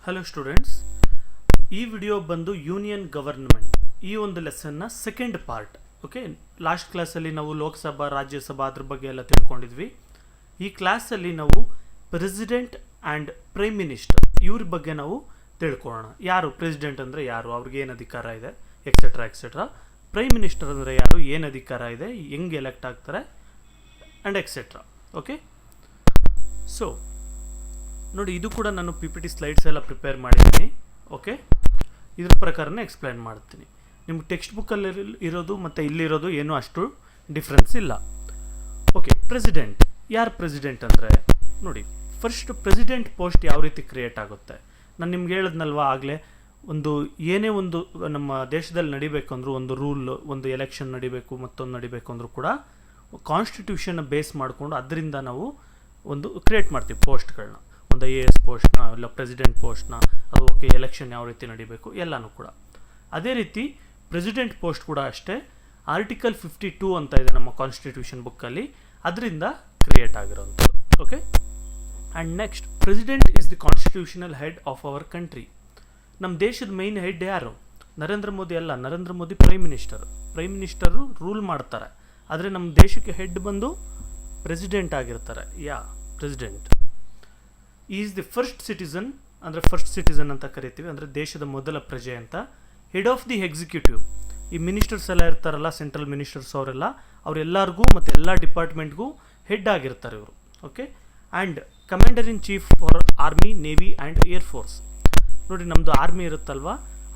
Hello students, ಈ video ಬಂದು union government ಈ ಒಂದು ಲೆಸನ್ನ ಸೆಕೆಂಡ್ ಪಾರ್ಟ್. ಓಕೆ, ಲಾಸ್ಟ್ ಕ್ಲಾಸಲ್ಲಿ ನಾವು ಲೋಕಸಭಾ ರಾಜ್ಯಸಭಾ ಅದ್ರ ಬಗ್ಗೆ ಎಲ್ಲ ತಿಳ್ಕೊಂಡಿದ್ವಿ. ಈ ಕ್ಲಾಸಲ್ಲಿ ನಾವು ಪ್ರೆಸಿಡೆಂಟ್ ಆ್ಯಂಡ್ ಪ್ರೈಮ್ ಮಿನಿಸ್ಟರ್ ಇವ್ರ ಬಗ್ಗೆ ನಾವು ತಿಳ್ಕೊಳ್ಳೋಣ. ಯಾರು ಪ್ರೆಸಿಡೆಂಟ್ ಅಂದರೆ ಯಾರು, ಅವ್ರಿಗೆ ಏನು ಅಧಿಕಾರ ಇದೆ, ಎಕ್ಸೆಟ್ರಾ ಎಕ್ಸೆಟ್ರಾ. ಪ್ರೈಮ್ ಮಿನಿಸ್ಟರ್ ಅಂದರೆ ಯಾರು, ಏನು ಅಧಿಕಾರ ಇದೆ, ಹೆಂಗೆ ಎಲೆಕ್ಟ್ ಆಗ್ತಾರೆ ಆ್ಯಂಡ್ ಎಕ್ಸೆಟ್ರಾ. ಓಕೆ, ಸೊ ನೋಡಿ, ಇದು ಕೂಡ ನಾನು PPT ಸ್ಲೈಡ್ಸ್ ಎಲ್ಲ ಪ್ರಿಪೇರ್ ಮಾಡಿದ್ದೀನಿ. ಓಕೆ, ಇದ್ರ ಪ್ರಕಾರನೇ ಎಕ್ಸ್ಪ್ಲೈನ್ ಮಾಡ್ತೀನಿ. ನಿಮ್ಗೆ ಟೆಕ್ಸ್ಟ್ ಬುಕ್ಕಲ್ಲಿ ಇರೋದು ಮತ್ತು ಇಲ್ಲಿರೋದು ಏನೂ ಅಷ್ಟು ಡಿಫ್ರೆನ್ಸ್ ಇಲ್ಲ. ಓಕೆ, ಪ್ರೆಸಿಡೆಂಟ್ ಯಾರು ಪ್ರೆಸಿಡೆಂಟ್ ಅಂದರೆ ನೋಡಿ, ಫಸ್ಟ್ ಪ್ರೆಸಿಡೆಂಟ್ ಪೋಸ್ಟ್ ಯಾವ ರೀತಿ ಕ್ರಿಯೇಟ್ ಆಗುತ್ತೆ. ನಾನು ನಿಮ್ಗೆ ಹೇಳಿದ್ನಲ್ವಾ ಆಗಲೇ, ಏನೇ ಒಂದು ನಮ್ಮ ದೇಶದಲ್ಲಿ ನಡಿಬೇಕು ಅಂದರೂ, ಒಂದು ರೂಲ್, ಒಂದು ಎಲೆಕ್ಷನ್ ನಡಿಬೇಕು, ಮತ್ತೊಂದು ನಡಿಬೇಕು ಅಂದರೂ ಕೂಡ ಕಾನ್ಸ್ಟಿಟ್ಯೂಷನ್ನ ಬೇಸ್ ಮಾಡಿಕೊಂಡು ಅದರಿಂದ ನಾವು ಒಂದು ಕ್ರಿಯೇಟ್ ಮಾಡ್ತೀವಿ ಪೋಸ್ಟ್ಗಳನ್ನ. ಒಂದು AS ಪೋಸ್ಟ್ನ, ಇಲ್ಲ ಪ್ರೆಸಿಡೆಂಟ್ ಪೋಸ್ಟ್ನ, ಅದು ಓಕೆ, ಎಲೆಕ್ಷನ್ ಯಾವ ರೀತಿ ನಡಿಬೇಕು ಎಲ್ಲನೂ ಕೂಡ. ಅದೇ ರೀತಿ ಪ್ರೆಸಿಡೆಂಟ್ ಪೋಸ್ಟ್ ಕೂಡ ಅಷ್ಟೇ. ಆರ್ಟಿಕಲ್ 52 ಅಂತ ಇದೆ ನಮ್ಮ ಕಾನ್ಸ್ಟಿಟ್ಯೂಷನ್ ಬುಕ್ಕಲ್ಲಿ, ಅದರಿಂದ ಕ್ರಿಯೇಟ್ ಆಗಿರೋವಂಥದ್ದು. Okay, and next, president is the constitutional head of our country. ನಮ್ಮ ದೇಶದ ಮೈನ್ ಹೆಡ್ ಯಾರು? ನರೇಂದ್ರ ಮೋದಿ ಅಲ್ಲ, Narendra Modi prime minister. Prime minister rule ಮಾಡ್ತಾರೆ, ಆದರೆ ನಮ್ಮ ದೇಶಕ್ಕೆ ಹೆಡ್ ಬಂದು ಪ್ರೆಸಿಡೆಂಟ್ ಆಗಿರ್ತಾರೆ. President is the first citizen, ಅಂದರೆ ಫಸ್ಟ್ ಸಿಟಿಸನ್ ಅಂತ ಕರಿತೀವಿ, ಅಂದರೆ ದೇಶದ ಮೊದಲ ಪ್ರಜೆ ಅಂತ. ಹೆಡ್ ಆಫ್ ದಿ ಎಕ್ಸಿಕ್ಯೂಟಿವ್, ಈ ಮಿನಿಸ್ಟರ್ಸ್ ಎಲ್ಲ ಇರ್ತಾರಲ್ಲ, ಸೆಂಟ್ರಲ್ ಮಿನಿಸ್ಟರ್ಸ್ ಅವರೆಲ್ಲರಿಗೂ ಮತ್ತು ಎಲ್ಲ ಡಿಪಾರ್ಟ್ಮೆಂಟ್ಗೂ ಹೆಡ್ ಆಗಿರ್ತಾರೆ ಇವರು. Okay, and commander in chief for army, navy and air force. ನೋಡಿ, ನಮ್ಮದು ಆರ್ಮಿ ಇರುತ್ತಲ್ವ,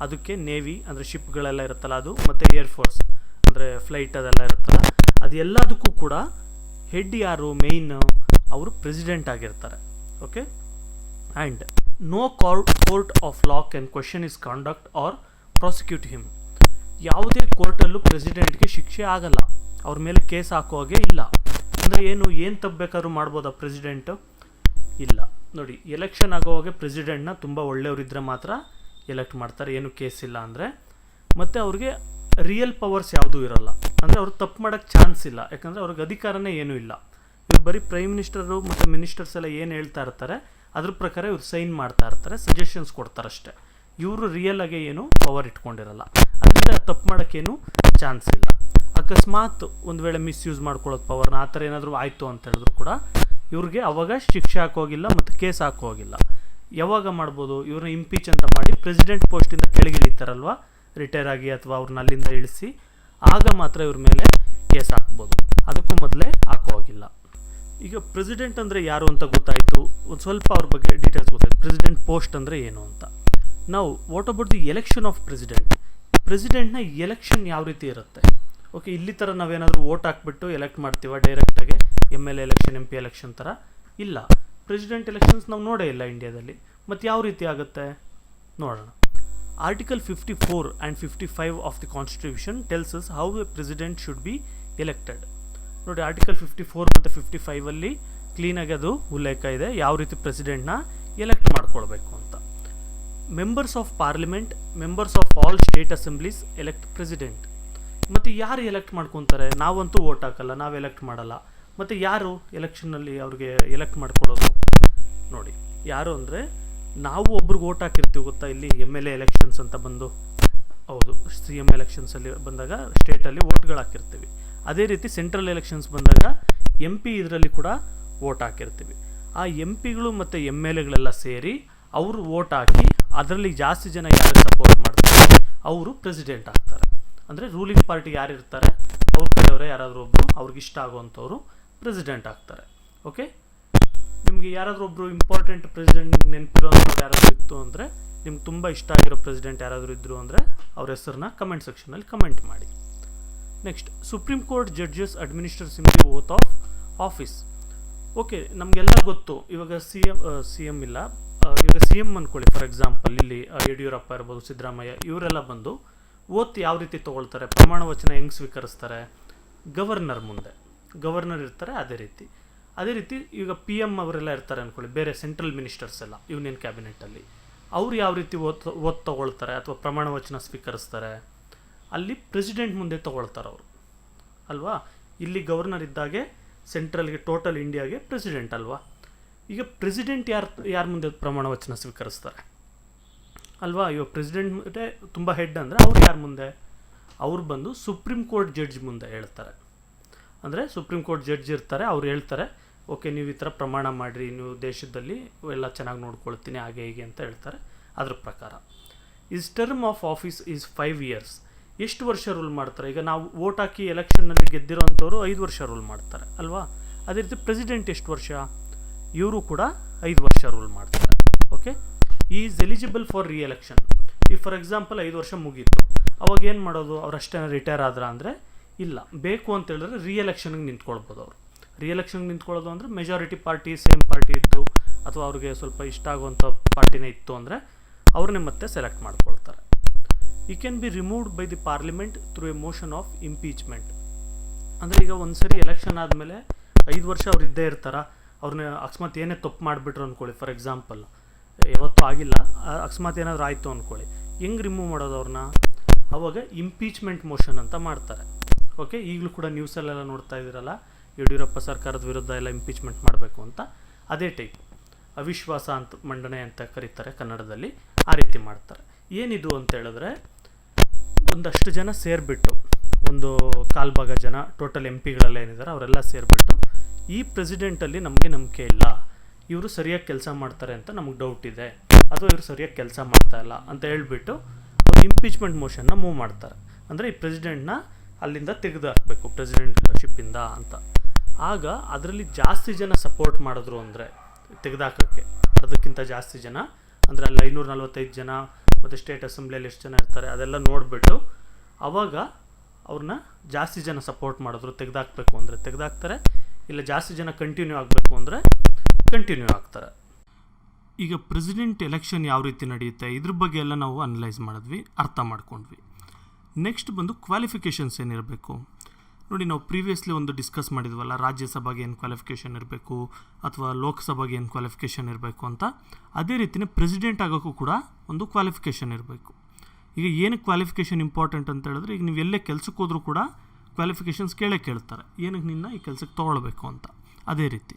ಅದಕ್ಕೆ ನೇವಿ ಅಂದರೆ ಶಿಪ್ಗಳೆಲ್ಲ ಇರುತ್ತಲ್ಲ ಅದು, ಮತ್ತು ಏರ್ ಫೋರ್ಸ್ ಅಂದರೆ ಫ್ಲೈಟ್ ಅದೆಲ್ಲ ಇರುತ್ತಲ್ಲ, ಅದೆಲ್ಲದಕ್ಕೂ ಕೂಡ ಹೆಡ್ ಯಾರು, ಮೇಯ್ನ್ ಅವರು ಪ್ರೆಸಿಡೆಂಟ್ ಆಗಿರ್ತಾರೆ. Okay, and no court of law can question his conduct or prosecute him. ಯಾವುದೇ ಕೋರ್ಟಲ್ಲೂ ಪ್ರೆಸಿಡೆಂಟ್ಗೆ ಶಿಕ್ಷೆ ಆಗಲ್ಲ, ಅವ್ರ ಮೇಲೆ ಕೇಸ್ ಹಾಕುವಾಗೆ ಇಲ್ಲ. ಅಂದರೆ ಏನು ತಪ್ಪಬೇಕಾದ್ರೂ ಮಾಡ್ಬೋದಾ ಪ್ರೆಸಿಡೆಂಟು? ಇಲ್ಲ. ನೋಡಿ, ಎಲೆಕ್ಷನ್ ಆಗೋವಾಗೆ ಪ್ರೆಸಿಡೆಂಟ್ನ ತುಂಬ ಒಳ್ಳೆಯವರಿದ್ದರೆ ಮಾತ್ರ ಎಲೆಕ್ಟ್ ಮಾಡ್ತಾರೆ, ಏನು ಕೇಸ್ ಇಲ್ಲ ಅಂದರೆ. ಮತ್ತು ಅವ್ರಿಗೆ ರಿಯಲ್ ಪವರ್ಸ್ ಯಾವುದೂ ಇರೋಲ್ಲ, ಅಂದರೆ ಅವ್ರು ತಪ್ಪು ಮಾಡೋಕ್ಕೆ ಚಾನ್ಸ್ ಇಲ್ಲ, ಯಾಕಂದರೆ ಅವ್ರಿಗೆ ಅಧಿಕಾರನೇ ಏನೂ ಇಲ್ಲ. ಇವ್ರು ಬರೀ ಪ್ರೈಮ್ ಮಿನಿಸ್ಟರು ಮತ್ತು ಮಿನಿಸ್ಟರ್ಸ್ ಎಲ್ಲ ಏನು ಹೇಳ್ತಾ ಇರ್ತಾರೆ ಅದ್ರ ಪ್ರಕಾರ ಇವ್ರು ಸೈನ್ ಮಾಡ್ತಾ ಇರ್ತಾರೆ, ಸಜೆಷನ್ಸ್ ಕೊಡ್ತಾರಷ್ಟೇ. ಇವರು ರಿಯಲ್ ಆಗಿ ಏನು ಪವರ್ ಇಟ್ಕೊಂಡಿರಲ್ಲ, ಅದರಿಂದ ತಪ್ಪು ಮಾಡೋಕ್ಕೇನು ಚಾನ್ಸ್ ಇಲ್ಲ. ಅಕಸ್ಮಾತ್ ಒಂದು ವೇಳೆ ಮಿಸ್ಯೂಸ್ ಮಾಡ್ಕೊಳ್ಳೋದು ಪವರ್ನ, ಆ ಥರ ಏನಾದರೂ ಆಯಿತು ಅಂತ ಹೇಳಿದ್ರು ಕೂಡ ಇವ್ರಿಗೆ ಅವಾಗ ಶಿಕ್ಷೆ ಹಾಕೋಗಿಲ್ಲ ಮತ್ತು ಕೇಸ್ ಹಾಕೋಗಿಲ್ಲ. ಯಾವಾಗ ಮಾಡ್ಬೋದು? ಇವ್ರನ್ನ ಇಂಪೀಚ್ ಅಂತ ಮಾಡಿ ಪ್ರೆಸಿಡೆಂಟ್ ಪೋಸ್ಟಿಂದ ಕೆಳಗಿಳಿತಾರಲ್ವ, ರಿಟೈರ್ ಆಗಿ ಅಥವಾ ಅವ್ರನ್ನ ಅಲ್ಲಿಂದ ಇಳಿಸಿ, ಆಗ ಮಾತ್ರ ಇವ್ರ ಮೇಲೆ ಕೇಸ್ ಹಾಕ್ಬೋದು, ಅದಕ್ಕೂ ಮೊದಲೇ ಹಾಕೋಗಿಲ್ಲ. ಈಗ ಪ್ರೆಸಿಡೆಂಟ್ ಅಂದರೆ ಯಾರು ಅಂತ ಗೊತ್ತಾಯಿತು, ಒಂದು ಸ್ವಲ್ಪ ಅವ್ರ ಬಗ್ಗೆ ಡೀಟೇಲ್ಸ್ ಗೊತ್ತಾಯಿತು. ಪ್ರೆಸಿಡೆಂಟ್ ಪೋಸ್ಟ್ ಅಂದರೆ ಏನು ಅಂತ. ನಾವು what about the election of president. ಪ್ರೆಸಿಡೆಂಟ್ನ ಎಲೆಕ್ಷನ್ ಯಾವ ರೀತಿ ಇರುತ್ತೆ? ಓಕೆ, ಇಲ್ಲಿ ಥರ ನಾವೇನಾದರೂ ವೋಟ್ ಹಾಕ್ಬಿಟ್ಟು ಎಲೆಕ್ಟ್ ಮಾಡ್ತೀವ ಡೈರೆಕ್ಟಾಗಿ, MLA ಎಲೆಕ್ಷನ್, MP ಎಲೆಕ್ಷನ್ ಥರ ಇಲ್ಲ. ಪ್ರೆಸಿಡೆಂಟ್ ಎಲೆಕ್ಷನ್ಸ್ ನಾವು ನೋಡೇ ಇಲ್ಲ ಇಂಡಿಯಾದಲ್ಲಿ. ಮತ್ತು ಯಾವ ರೀತಿ ಆಗುತ್ತೆ ನೋಡೋಣ. Article 54 and 55 of the constitution tells us how A president should be elected. ನೋಡಿ, ಆರ್ಟಿಕಲ್ 54 ಮತ್ತು 55 ಕ್ಲೀನಾಗಿ ಅದು ಉಲ್ಲೇಖ ಇದೆ, ಯಾವ ರೀತಿ ಪ್ರೆಸಿಡೆಂಟ್ನ ಎಲೆಕ್ಟ್ ಮಾಡ್ಕೊಳ್ಬೇಕು ಅಂತ. Members of parliament, members of all state assemblies elect president. ಮತ್ತು ಯಾರು ಎಲೆಕ್ಟ್ ಮಾಡ್ಕೊತಾರೆ? ನಾವಂತೂ ವೋಟ್ ಹಾಕಲ್ಲ, ನಾವು ಎಲೆಕ್ಟ್ ಮಾಡಲ್ಲ. ಮತ್ತು ಯಾರು ಎಲೆಕ್ಷನಲ್ಲಿ ಅವ್ರಿಗೆ ಎಲೆಕ್ಟ್ ಮಾಡ್ಕೊಳ್ಳೋದು? ನೋಡಿ, ಯಾರು ಅಂದರೆ ನಾವು ಒಬ್ರಿಗೆ ವೋಟ್ ಹಾಕಿರ್ತೀವಿ ಗೊತ್ತಾ, ಇಲ್ಲಿ MLA ಎಲೆಕ್ಷನ್ಸ್ ಅಂತ ಬಂದು, ಹೌದು, CM ಎಲೆಕ್ಷನ್ಸಲ್ಲಿ ಬಂದಾಗ ಸ್ಟೇಟಲ್ಲಿ ವೋಟ್ಗಳು ಹಾಕಿರ್ತೀವಿ. ಅದೇ ರೀತಿ ಸೆಂಟ್ರಲ್ ಎಲೆಕ್ಷನ್ಸ್ ಬಂದಾಗ MP ಇದರಲ್ಲಿ ಕೂಡ ವೋಟ್ ಹಾಕಿರ್ತೀವಿ. ಆ MPಗಳು ಮತ್ತು MLAಗಳೆಲ್ಲ ಸೇರಿ ಅವರು ವೋಟ್ ಹಾಕಿ ಅದರಲ್ಲಿ ಜಾಸ್ತಿ ಜನ ಯಾರು ಸಪೋರ್ಟ್ ಮಾಡ್ತಾರೆ ಅವರು ಪ್ರೆಸಿಡೆಂಟ್ ಆಗ್ತಾರೆ. ಅಂದರೆ ರೂಲಿಂಗ್ ಪಾರ್ಟಿ ಯಾರು ಇರ್ತಾರೆ ಅವ್ರ ಕಡೆಯವರೇ ಯಾರಾದರೂ ಒಬ್ಬರು ಅವ್ರಿಗೆ ಇಷ್ಟ ಆಗುವಂಥವ್ರು ಪ್ರೆಸಿಡೆಂಟ್ ಆಗ್ತಾರೆ. ಓಕೆ, ನಿಮಗೆ ಯಾರಾದರೂ ಒಬ್ಬರು ಇಂಪಾರ್ಟೆಂಟ್ ಪ್ರೆಸಿಡೆಂಟ್ ನೆನಪಿರೋಂಥವ್ರು ಯಾರಾದರೂ ಇತ್ತು ಅಂದರೆ, ನಿಮ್ಗೆ ತುಂಬ ಇಷ್ಟ ಆಗಿರೋ ಪ್ರೆಸಿಡೆಂಟ್ ಯಾರಾದರೂ ಇದ್ದರು ಅಂದರೆ ಅವ್ರ ಹೆಸರನ್ನ ಕಮೆಂಟ್ ಸೆಕ್ಷನಲ್ಲಿ ಕಮೆಂಟ್ ಮಾಡಿ. Next, supreme court judges administer simply oath of office. Okay, ನಮಗೆಲ್ಲ ಗೊತ್ತು, ಇವಾಗ CM ಇಲ್ಲ, ಇವಾಗ CM ಅಂದ್ಕೊಳ್ಳಿ ಫಾರ್ ಎಕ್ಸಾಂಪಲ್, ಇಲ್ಲಿ ಯಡಿಯೂರಪ್ಪ ಇರ್ಬೋದು, ಸಿದ್ದರಾಮಯ್ಯ, ಇವರೆಲ್ಲ ಬಂದು ಓತ್ ಯಾವ ರೀತಿ ತೊಗೊಳ್ತಾರೆ, ಪ್ರಮಾಣ ವಚನ ಹೆಂಗೆ ಸ್ವೀಕರಿಸ್ತಾರೆ? ಗವರ್ನರ್ ಮುಂದೆ ಗವರ್ನರ್ ಇರ್ತಾರೆ. ಅದೇ ರೀತಿ ಈಗ PM ಅವರೆಲ್ಲ ಇರ್ತಾರೆ ಅಂದ್ಕೊಳ್ಳಿ, ಬೇರೆ ಸೆಂಟ್ರಲ್ ಮಿನಿಸ್ಟರ್ಸ್ ಎಲ್ಲ ಯೂನಿಯನ್ ಕ್ಯಾಬಿನೆಟಲ್ಲಿ, ಅವ್ರು ಯಾವ ರೀತಿ ಓತ್ ತೊಗೊಳ್ತಾರೆ ಅಥವಾ ಪ್ರಮಾಣ ವಚನ ಸ್ವೀಕರಿಸ್ತಾರೆ? ಅಲ್ಲಿ ಪ್ರೆಸಿಡೆಂಟ್ ಮುಂದೆ ತೊಗೊಳ್ತಾರೆ ಅವರು ಅಲ್ವಾ. ಇಲ್ಲಿ ಗವರ್ನರ್ ಇದ್ದಾಗೆ ಸೆಂಟ್ರಲ್ಗೆ, ಟೋಟಲ್ ಇಂಡಿಯಾಗೆ ಪ್ರೆಸಿಡೆಂಟ್ ಅಲ್ವಾ. ಈಗ ಪ್ರೆಸಿಡೆಂಟ್ ಯಾರ ಮುಂದೆ ಪ್ರಮಾಣ ವಚನ ಸ್ವೀಕರಿಸ್ತಾರೆ? ಅಲ್ವಾ. ಇವಾಗ ಪ್ರೆಸಿಡೆಂಟ್ ತುಂಬ ಹೆಡ್ ಅಂದರೆ ಅವ್ರು ಯಾರು ಮುಂದೆ, ಅವ್ರು ಬಂದು ಸುಪ್ರೀಂ ಕೋರ್ಟ್ ಜಡ್ಜ್ ಮುಂದೆ ಹೇಳ್ತಾರೆ. ಅಂದರೆ ಸುಪ್ರೀಂ ಕೋರ್ಟ್ ಜಡ್ಜ್ ಇರ್ತಾರೆ, ಅವ್ರು ಹೇಳ್ತಾರೆ ಓಕೆ ನೀವು ಈ ಥರ ಪ್ರಮಾಣ ಮಾಡಿರಿ, ನೀವು ದೇಶದಲ್ಲಿ ಎಲ್ಲ ಚೆನ್ನಾಗಿ ನೋಡ್ಕೊಳ್ತೀನಿ ಹಾಗೆ ಹೀಗೆ ಅಂತ ಹೇಳ್ತಾರೆ. ಅದ್ರ ಪ್ರಕಾರ is term of office is 5 years. ಎಷ್ಟು ವರ್ಷ ರೂಲ್ ಮಾಡ್ತಾರೆ? ಈಗ ನಾವು ವೋಟ್ ಹಾಕಿ ಎಲೆಕ್ಷನ್ನಲ್ಲಿ ಗೆದ್ದಿರೋಂಥವ್ರು 5 ವರ್ಷ ರೂಲ್ ಮಾಡ್ತಾರೆ ಅಲ್ವಾ. ಅದೇ ರೀತಿ ಪ್ರೆಸಿಡೆಂಟ್ ಎಷ್ಟು ವರ್ಷ? ಇವರು ಕೂಡ 5 ವರ್ಷ ರೂಲ್ ಮಾಡ್ತಾರೆ. Okay, is eligible for reelection. ಈ ಫಾರ್ ಎಕ್ಸಾಂಪಲ್ 5 ವರ್ಷ ಮುಗೀತು, ಅವಾಗ ಏನು ಮಾಡೋದು? ಅವ್ರು ಅಷ್ಟೇ ರಿಟೈರ್ ಆದ್ರ ಅಂದರೆ ಇಲ್ಲ, ಬೇಕು ಅಂತ ಹೇಳಿದ್ರೆ ರಿಎಲೆಕ್ಷನ್ಗೆ ನಿಂತ್ಕೊಳ್ಬೋದು. ಅವರು ರಿಎಲೆಕ್ಷನ್ಗೆ ನಿಂತ್ಕೊಳ್ಳೋದು ಅಂದರೆ ಮೆಜಾರಿಟಿ ಪಾರ್ಟಿ ಸೇಮ್ ಪಾರ್ಟಿ ಇದ್ದು ಅಥವಾ ಅವ್ರಿಗೆ ಸ್ವಲ್ಪ ಇಷ್ಟ ಆಗುವಂಥ ಪಾರ್ಟಿನೇ ಇತ್ತು ಅಂದರೆ ಅವ್ರನ್ನೇ ಮತ್ತೆ ಸೆಲೆಕ್ಟ್ ಮಾಡ್ಕೊಳ್ತಾರೆ. ಈ can be removed by the parliament through A motion of impeachment. ಅಂದರೆ ಈಗ ಒಂದು ಸರಿ ಎಲೆಕ್ಷನ್ ಆದಮೇಲೆ 5 ವರ್ಷ ಅವ್ರು ಇದ್ದೇ ಇರ್ತಾರ, ಅವ್ರನ್ನ ಅಕಸ್ಮಾತ್ ಏನೇ ತಪ್ಪು ಮಾಡಿಬಿಟ್ರು ಅಂದ್ಕೊಳ್ಳಿ, ಫಾರ್ ಎಕ್ಸಾಂಪಲ್ ಯಾವತ್ತೂ ಆಗಿಲ್ಲ, ಅಕಸ್ಮಾತ್ ಏನಾದರೂ ಆಯಿತು ಅಂದ್ಕೊಳ್ಳಿ, ಹೆಂಗೆ ರಿಮೂವ್ ಮಾಡೋದು ಅವ್ರನ್ನ? ಅವಾಗ ಇಂಪೀಚ್ಮೆಂಟ್ ಮೋಷನ್ ಅಂತ ಮಾಡ್ತಾರೆ. ಓಕೆ, ಈಗಲೂ ಕೂಡ ನ್ಯೂಸಲ್ಲೆಲ್ಲ ನೋಡ್ತಾ ಇದ್ದೀರಲ್ಲ, ಯಡಿಯೂರಪ್ಪ ಸರ್ಕಾರದ ವಿರುದ್ಧ ಎಲ್ಲ ಇಂಪೀಚ್ಮೆಂಟ್ ಮಾಡಬೇಕು ಅಂತ. ಅದೇ ಟೈಪ್ ಅವಿಶ್ವಾಸ ಅಂತ ಮಂಡನೆ ಅಂತ ಕರೀತಾರೆ ಕನ್ನಡದಲ್ಲಿ, ಆ ರೀತಿ ಮಾಡ್ತಾರೆ. ಏನಿದು ಅಂತ ಹೇಳಿದ್ರೆ ಒಂದಷ್ಟು ಜನ ಸೇರಿಬಿಟ್ಟು, ಒಂದು ಕಾಲ್ಭಾಗ ಜನ ಟೋಟಲ್ MP ಗಳೆಲ್ಲ ಏನಿದ್ದಾರೆ ಅವರೆಲ್ಲ ಸೇರಿಬಿಟ್ಟು ಈ ಪ್ರೆಸಿಡೆಂಟಲ್ಲಿ ನಮಗೆ ನಂಬಿಕೆ ಇಲ್ಲ, ಇವರು ಸರಿಯಾಗಿ ಕೆಲಸ ಮಾಡ್ತಾರೆ ಅಂತ ನಮಗೆ ಡೌಟ್ ಇದೆ, ಅಥವಾ ಇವರು ಸರಿಯಾಗಿ ಕೆಲಸ ಮಾಡ್ತಾ ಇಲ್ಲ ಅಂತ ಹೇಳ್ಬಿಟ್ಟು ಅವ್ರು ಇಂಪೀಚ್ಮೆಂಟ್ ಮೋಷನ್ನ ಮೂವ್ ಮಾಡ್ತಾರೆ. ಅಂದರೆ ಈ ಪ್ರೆಸಿಡೆಂಟ್ನ ಅಲ್ಲಿಂದ ತೆಗೆದು ಹಾಕಬೇಕು ಪ್ರೆಸಿಡೆಂಟ್ಶಿಪ್ಪಿಂದ ಅಂತ. ಆಗ ಅದರಲ್ಲಿ ಜಾಸ್ತಿ ಜನ ಸಪೋರ್ಟ್ ಮಾಡಿದ್ರು ಅಂದರೆ ತೆಗೆದಾಕೋಕ್ಕೆ, ಅದಕ್ಕಿಂತ ಜಾಸ್ತಿ ಜನ ಅಂದರೆ ಅಲ್ಲಿ 545 ಜನ ಮತ್ತು ಸ್ಟೇಟ್ ಅಸೆಂಬ್ಲಿಯಲ್ಲಿ ಎಷ್ಟು ಜನ ಇರ್ತಾರೆ ಅದೆಲ್ಲ ನೋಡಿಬಿಟ್ಟು ಆವಾಗ ಅವ್ರನ್ನ ಜಾಸ್ತಿ ಜನ ಸಪೋರ್ಟ್ ಮಾಡಿದ್ರು ತೆಗೆದಾಕಬೇಕು ಅಂದರೆ ತೆಗೆದಾಕ್ತಾರೆ, ಇಲ್ಲ ಜಾಸ್ತಿ ಜನ ಕಂಟಿನ್ಯೂ ಆಗಬೇಕು ಅಂದರೆ ಕಂಟಿನ್ಯೂ ಆಗ್ತಾರೆ. ಈಗ ಪ್ರೆಸಿಡೆಂಟ್ ಎಲೆಕ್ಷನ್ ಯಾವ ರೀತಿ ನಡೆಯುತ್ತೆ ಇದ್ರ ಬಗ್ಗೆ ಎಲ್ಲ ನಾವು ಅನಲೈಸ್ ಮಾಡಿದ್ವಿ, ಅರ್ಥ ಮಾಡ್ಕೊಂಡ್ವಿ. ನೆಕ್ಸ್ಟ್ ಬಂದು ಕ್ವಾಲಿಫಿಕೇಷನ್ಸ್ ಏನಿರಬೇಕು ನೋಡಿ. ನಾವು ಪ್ರೀವಿಯಸ್ಲಿ ಒಂದು ಡಿಸ್ಕಸ್ ಮಾಡಿದ್ವಲ್ಲ, ರಾಜ್ಯಸಭೆಗೆ ಏನು ಕ್ವಾಲಿಫಿಕೇಷನ್ ಇರಬೇಕು ಅಥವಾ ಲೋಕಸಭೆಗೆ ಏನು ಕ್ವಾಲಿಫಿಕೇಷನ್ ಇರಬೇಕು ಅಂತ. ಅದೇ ರೀತಿಯೇ ಪ್ರೆಸಿಡೆಂಟ್ ಆಗೋಕ್ಕೂ ಕೂಡ ಒಂದು ಕ್ವಾಲಿಫಿಕೇಷನ್ ಇರಬೇಕು. ಈಗ ಏನಕ್ಕೆ ಕ್ವಾಲಿಫಿಕೇಷನ್ ಇಂಪಾರ್ಟೆಂಟ್ ಅಂತ ಹೇಳಿದ್ರೆ, ಈಗ ನೀವು ಎಲ್ಲೇ ಕೆಲಸಕ್ಕೆ ಹೋದ್ರೂ ಕೂಡ ಕ್ವಾಲಿಫಿಕೇಷನ್ಸ್ ಕೇಳ್ತಾರೆ, ಏನಕ್ಕೆ ನಿನ್ನ ಈ ಕೆಲಸಕ್ಕೆ ತೊಗೊಳ್ಬೇಕು ಅಂತ. ಅದೇ ರೀತಿ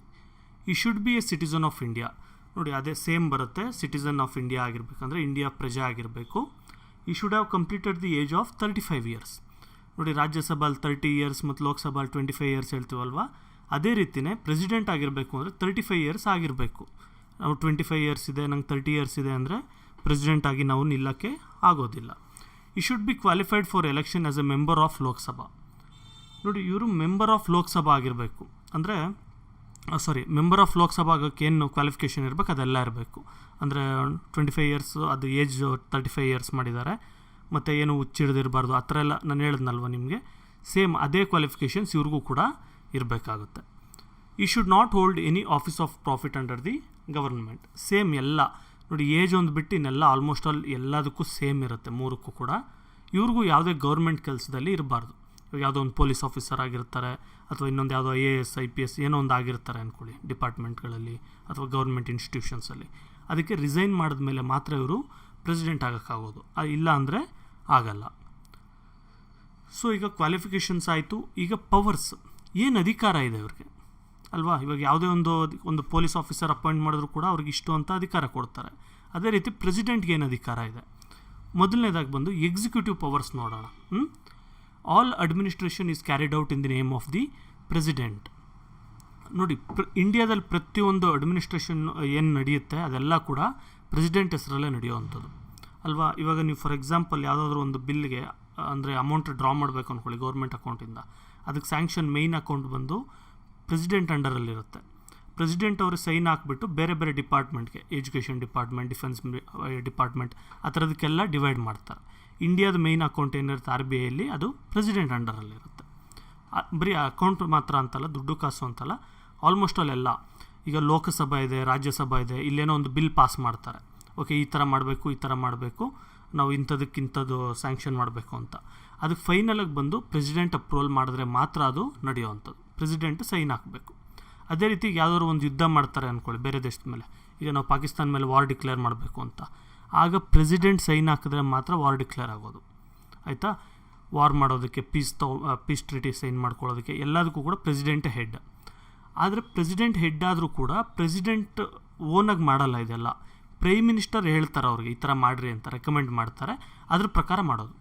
ಈ should be A citizen of India ನೋಡಿ, ಅದೇ ಸೇಮ್ ಬರುತ್ತೆ, ಸಿಟಿಸನ್ ಆಫ್ ಇಂಡಿಯಾ ಆಗಿರಬೇಕಂದ್ರೆ ಇಂಡಿಯಾ ಪ್ರಜೆ ಆಗಿರಬೇಕು. ಈ should have completed the age of 35 years ನೋಡಿ. ರಾಜ್ಯಸಭೆಯಲ್ಲಿ 30 years ಮತ್ತು ಲೋಕಸಭೆಯಲ್ಲಿ 25 years ಹೇಳ್ತೀವಲ್ವ, ಅದೇ ರೀತಿಯೇ ಪ್ರೆಸಿಡೆಂಟ್ ಆಗಿರಬೇಕು ಅಂದರೆ 35 years ಆಗಿರಬೇಕು. ನಾವು 25 years ಇದೆ, ನಂಗೆ 30 years ಇದೆ ಅಂದರೆ ಪ್ರೆಸಿಡೆಂಟ್ ಆಗಿ ನಾವು ನಿಲ್ಲಕ್ಕೆ ಆಗೋದಿಲ್ಲ. ಈ should be qualified for election as A member of Lok Sabha ನೋಡಿ. ಇವರು ಮೆಂಬರ್ ಆಫ್ ಲೋಕಸಭಾ ಆಗಿರಬೇಕು ಅಂದರೆ ಮೆಂಬರ್ ಆಫ್ ಲೋಕಸಭಾ ಆಗೋಕ್ಕೆ ಏನು ಕ್ವಾಲಿಫಿಕೇಷನ್ ಇರಬೇಕು ಅದೆಲ್ಲ ಇರಬೇಕು. ಅಂದರೆ 25 years ಅದು ಏಜ್ 35 years ಮಾಡಿದ್ದಾರೆ, ಮತ್ತು ಏನು ಹುಚ್ಚಿಡ್ದಿರಬಾರ್ದು ಆ ಥರ ಎಲ್ಲ ನಾನು ಹೇಳಿದ್ನಲ್ವ ನಿಮಗೆ, ಸೇಮ್ ಅದೇ ಕ್ವಾಲಿಫಿಕೇಷನ್ಸ್ ಇವ್ರಿಗೂ ಕೂಡ ಇರಬೇಕಾಗುತ್ತೆ. ಈ should not hold any office of profit under the government. Same ಎಲ್ಲ ನೋಡಿ, ಏಜ್ ಒಂದು ಬಿಟ್ಟು ಇನ್ನೆಲ್ಲ ಆಲ್ಮೋಸ್ಟ್ ಆಲ್ ಎಲ್ಲದಕ್ಕೂ ಸೇಮ್ ಇರುತ್ತೆ ಮೂರಕ್ಕೂ ಕೂಡ. ಇವ್ರಿಗೂ ಯಾವುದೇ ಗೌರ್ಮೆಂಟ್ ಕೆಲಸದಲ್ಲಿ ಇರಬಾರ್ದು. ಇವಾಗ ಯಾವುದೋ ಒಂದು ಪೊಲೀಸ್ ಆಫೀಸರ್ ಆಗಿರ್ತಾರೆ ಅಥವಾ ಇನ್ನೊಂದು ಯಾವುದೋ IAS IPS ಏನೋ ಒಂದು ಆಗಿರ್ತಾರೆ ಅಂದ್ಕೊಳ್ಳಿ ಡಿಪಾರ್ಟ್ಮೆಂಟ್ಗಳಲ್ಲಿ ಅಥವಾ ಗೌರ್ಮೆಂಟ್ ಇನ್ಸ್ಟಿಟ್ಯೂಷನ್ಸಲ್ಲಿ, ಅದಕ್ಕೆ ರಿಸೈನ್ ಮಾಡಿದ ಮೇಲೆ ಮಾತ್ರ ಇವರು ಪ್ರೆಸಿಡೆಂಟ್ ಆಗೋಕ್ಕಾಗೋದು, ಇಲ್ಲ ಅಂದರೆ ಆಗಲ್ಲ. ಸೊ ಈಗ ಕ್ವಾಲಿಫಿಕೇಷನ್ಸ್ ಆಯಿತು. ಈಗ ಪವರ್ಸ್, ಏನು ಅಧಿಕಾರ ಇದೆ ಇವ್ರಿಗೆ ಅಲ್ವಾ. ಇವಾಗ ಯಾವುದೇ ಒಂದು ಪೊಲೀಸ್ ಆಫೀಸರ್ ಅಪಾಯಿಂಟ್ ಮಾಡಿದ್ರು ಕೂಡ ಅವ್ರಿಗೆ ಇಷ್ಟು ಅಂತ ಅಧಿಕಾರ ಕೊಡ್ತಾರೆ. ಅದೇ ರೀತಿ ಪ್ರೆಸಿಡೆಂಟ್ಗೆ ಏನು ಅಧಿಕಾರ ಇದೆ? ಮೊದಲನೇದಾಗಿ ಬಂದು ಎಕ್ಸಿಕ್ಯೂಟಿವ್ ಪವರ್ಸ್ ನೋಡೋಣ. All administration is carried out in the name of the president ನೋಡಿ. ಇಂಡಿಯಾದಲ್ಲಿ ಪ್ರತಿಯೊಂದು ಅಡ್ಮಿನಿಸ್ಟ್ರೇಷನ್ ಏನು ನಡೆಯುತ್ತೆ ಅದೆಲ್ಲ ಕೂಡ ಪ್ರೆಸಿಡೆಂಟ್ ಹೆಸರಲ್ಲೇ ನಡೆಯುವಂಥದ್ದು ಅಲ್ವಾ. ಇವಾಗ ನೀವು ಫಾರ್ ಎಕ್ಸಾಂಪಲ್ ಯಾವುದಾದ್ರೂ ಒಂದು ಬಿಲ್ಗೆ ಅಂದರೆ ಅಮೌಂಟ್ ಡ್ರಾ ಮಾಡಬೇಕು ಅಂದ್ಕೊಳ್ಳಿ ಗೌರ್ಮೆಂಟ್ ಅಕೌಂಟಿಂದ, ಅದಕ್ಕೆ ಸ್ಯಾಂಕ್ಷನ್ ಮೇಯ್ನ್ ಅಕೌಂಟ್ ಬಂದು ಪ್ರೆಸಿಡೆಂಟ್ ಅಂಡರಲ್ಲಿರುತ್ತೆ. ಪ್ರೆಸಿಡೆಂಟ್ ಅವರು ಸೈನ್ ಹಾಕ್ಬಿಟ್ಟು ಬೇರೆ ಬೇರೆ ಡಿಪಾರ್ಟ್ಮೆಂಟ್ಗೆ, ಎಜುಕೇಷನ್ ಡಿಪಾರ್ಟ್ಮೆಂಟ್, ಡಿಫೆನ್ಸ್ ಡಿಪಾರ್ಟ್ಮೆಂಟ್ ಆ ಥರದಕ್ಕೆಲ್ಲ ಡಿವೈಡ್ ಮಾಡ್ತಾರೆ. ಇಂಡಿಯಾದ ಮೇಯ್ನ್ ಅಕೌಂಟ್ ಏನಿರುತ್ತೆ RBIಯಲ್ಲಿ ಅದು ಪ್ರೆಸಿಡೆಂಟ್ ಅಂಡರಲ್ಲಿರುತ್ತೆ. ಬರೀ ಅಕೌಂಟ್ ಮಾತ್ರ ಅಂತಲ್ಲ, ದುಡ್ಡು ಕಾಸು ಅಂತಲ್ಲ, ಆಲ್ಮೋಸ್ಟ್ ಅಲ್ಲೆಲ್ಲ. ಈಗ ಲೋಕಸಭಾ ಇದೆ, ರಾಜ್ಯಸಭಾ ಇದೆ, ಇಲ್ಲೇನೋ ಒಂದು ಬಿಲ್ ಪಾಸ್ ಮಾಡ್ತಾರೆ, ಓಕೆ ಈ ಥರ ಮಾಡಬೇಕು, ಈ ಥರ ಮಾಡಬೇಕು, ನಾವು ಇಂಥದಕ್ಕಿಂಥದ್ದು ಸ್ಯಾಂಕ್ಷನ್ ಮಾಡಬೇಕು ಅಂತ. ಅದಕ್ಕೆ ಫೈನಲಾಗಿ ಬಂದು ಪ್ರೆಸಿಡೆಂಟ್ ಅಪ್ರೂವಲ್ ಮಾಡಿದ್ರೆ ಮಾತ್ರ ಅದು ನಡೆಯುವಂಥದ್ದು, ಪ್ರೆಸಿಡೆಂಟ್ ಸೈನ್ ಹಾಕಬೇಕು. ಅದೇ ರೀತಿ ಯಾವುದಾದ್ರು ಒಂದು ಯುದ್ಧ ಮಾಡ್ತಾರೆ ಅಂದ್ಕೊಳ್ಳಿ ಬೇರೆ ದೇಶದ ಮೇಲೆ, ಈಗ ನಾವು ಪಾಕಿಸ್ತಾನ ಮೇಲೆ ವಾರ್ ಡಿಕ್ಲೇರ್ ಮಾಡಬೇಕು ಅಂತ, ಆಗ ಪ್ರೆಸಿಡೆಂಟ್ ಸೈನ್ ಹಾಕಿದ್ರೆ ಮಾತ್ರ ವಾರ್ ಡಿಕ್ಲೇರ್ ಆಗೋದು, ಆಯಿತಾ. ವಾರ್ ಮಾಡೋದಕ್ಕೆ, ಪೀಸ್ ಟ್ರೀಟಿ ಸೈನ್ ಮಾಡ್ಕೊಳ್ಳೋದಕ್ಕೆ ಎಲ್ಲದಕ್ಕೂ ಕೂಡ ಪ್ರೆಸಿಡೆಂಟೇ ಹೆಡ್. ಆದರೆ ಪ್ರೆಸಿಡೆಂಟ್ ಹೆಡ್ ಆದರೂ ಕೂಡ ಪ್ರೆಸಿಡೆಂಟ್ ಓನಾಗಿ ಮಾಡಲ್ಲ ಇದೆಲ್ಲ. ಪ್ರೈಮ್ ಮಿನಿಸ್ಟರ್ ಹೇಳ್ತಾರೆ ಅವ್ರಿಗೆ ಈ ಥರ ಮಾಡಿರಿ ಅಂತ ರೆಕಮೆಂಡ್ ಮಾಡ್ತಾರೆ, ಅದ್ರ ಪ್ರಕಾರ ಮಾಡೋದು.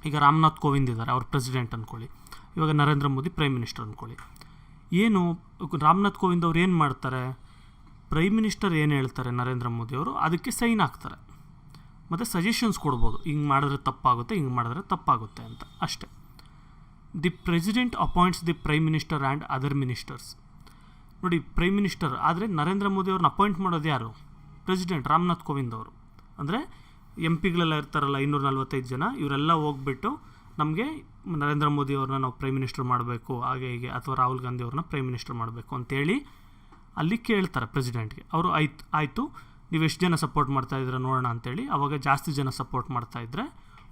ಈಗ ರಾಮನಾಥ್ ಕೋವಿಂದ್ ಇದ್ದಾರೆ, ಅವ್ರು ಪ್ರೆಸಿಡೆಂಟ್ ಅಂದ್ಕೊಳ್ಳಿ, ಇವಾಗ ನರೇಂದ್ರ ಮೋದಿ ಪ್ರೈಮ್ ಮಿನಿಸ್ಟರ್ ಅಂದ್ಕೊಳ್ಳಿ. ಏನು ರಾಮನಾಥ್ ಕೋವಿಂದ್ ಅವ್ರು ಏನು ಮಾಡ್ತಾರೆ, ಪ್ರೈಮ್ ಮಿನಿಸ್ಟರ್ ಏನು ಹೇಳ್ತಾರೆ ನರೇಂದ್ರ ಮೋದಿ ಅವರು ಅದಕ್ಕೆ ಸೈನ್ ಹಾಕ್ತಾರೆ, ಮತ್ತು ಸಜೆಷನ್ಸ್ ಕೊಡ್ಬೋದು, ಹಿಂಗೆ ಮಾಡಿದ್ರೆ ತಪ್ಪಾಗುತ್ತೆ, ಹಿಂಗೆ ಮಾಡಿದ್ರೆ ತಪ್ಪಾಗುತ್ತೆ ಅಂತ ಅಷ್ಟೇ. The president appoints the prime minister and other ministers. ನೋಡಿ, ಪ್ರೈಮ್ ಮಿನಿಸ್ಟರ್ ಆದರೆ ನರೇಂದ್ರ ಮೋದಿ ಅವ್ರನ್ನ ಅಪಾಯಿಂಟ್ ಮಾಡೋದು ಯಾರು? ಪ್ರೆಸಿಡೆಂಟ್ ರಾಮನಾಥ್ ಕೋವಿಂದ್ ಅವರು. ಅಂದರೆ ಪಿಗಳೆಲ್ಲ ಇರ್ತಾರಲ್ಲ 545 ಜನ, ಇವರೆಲ್ಲ ಹೋಗ್ಬಿಟ್ಟು ನಮಗೆ ನರೇಂದ್ರ ಮೋದಿ ಅವ್ರನ್ನ ನಾವು ಪ್ರೈಮ್ ಮಿನಿಸ್ಟರ್ ಮಾಡಬೇಕು ಹಾಗೆ ಹೀಗೆ, ಅಥವಾ ರಾಹುಲ್ ಗಾಂಧಿ ಅವ್ರನ್ನ ಪ್ರೈಮ್ ಮಿನಿಸ್ಟರ್ ಮಾಡಬೇಕು ಅಂತೇಳಿ ಅಲ್ಲಿ ಕೇಳ್ತಾರೆ ಪ್ರೆಸಿಡೆಂಟ್ಗೆ. ಅವರು ಆಯಿತು ನೀವು ಎಷ್ಟು ಜನ ಸಪೋರ್ಟ್ ಮಾಡ್ತಾಯಿದ್ರೆ ನೋಡೋಣ ಅಂತೇಳಿ. ಆವಾಗ ಜಾಸ್ತಿ ಜನ ಸಪೋರ್ಟ್ ಮಾಡ್ತಾಯಿದ್ರೆ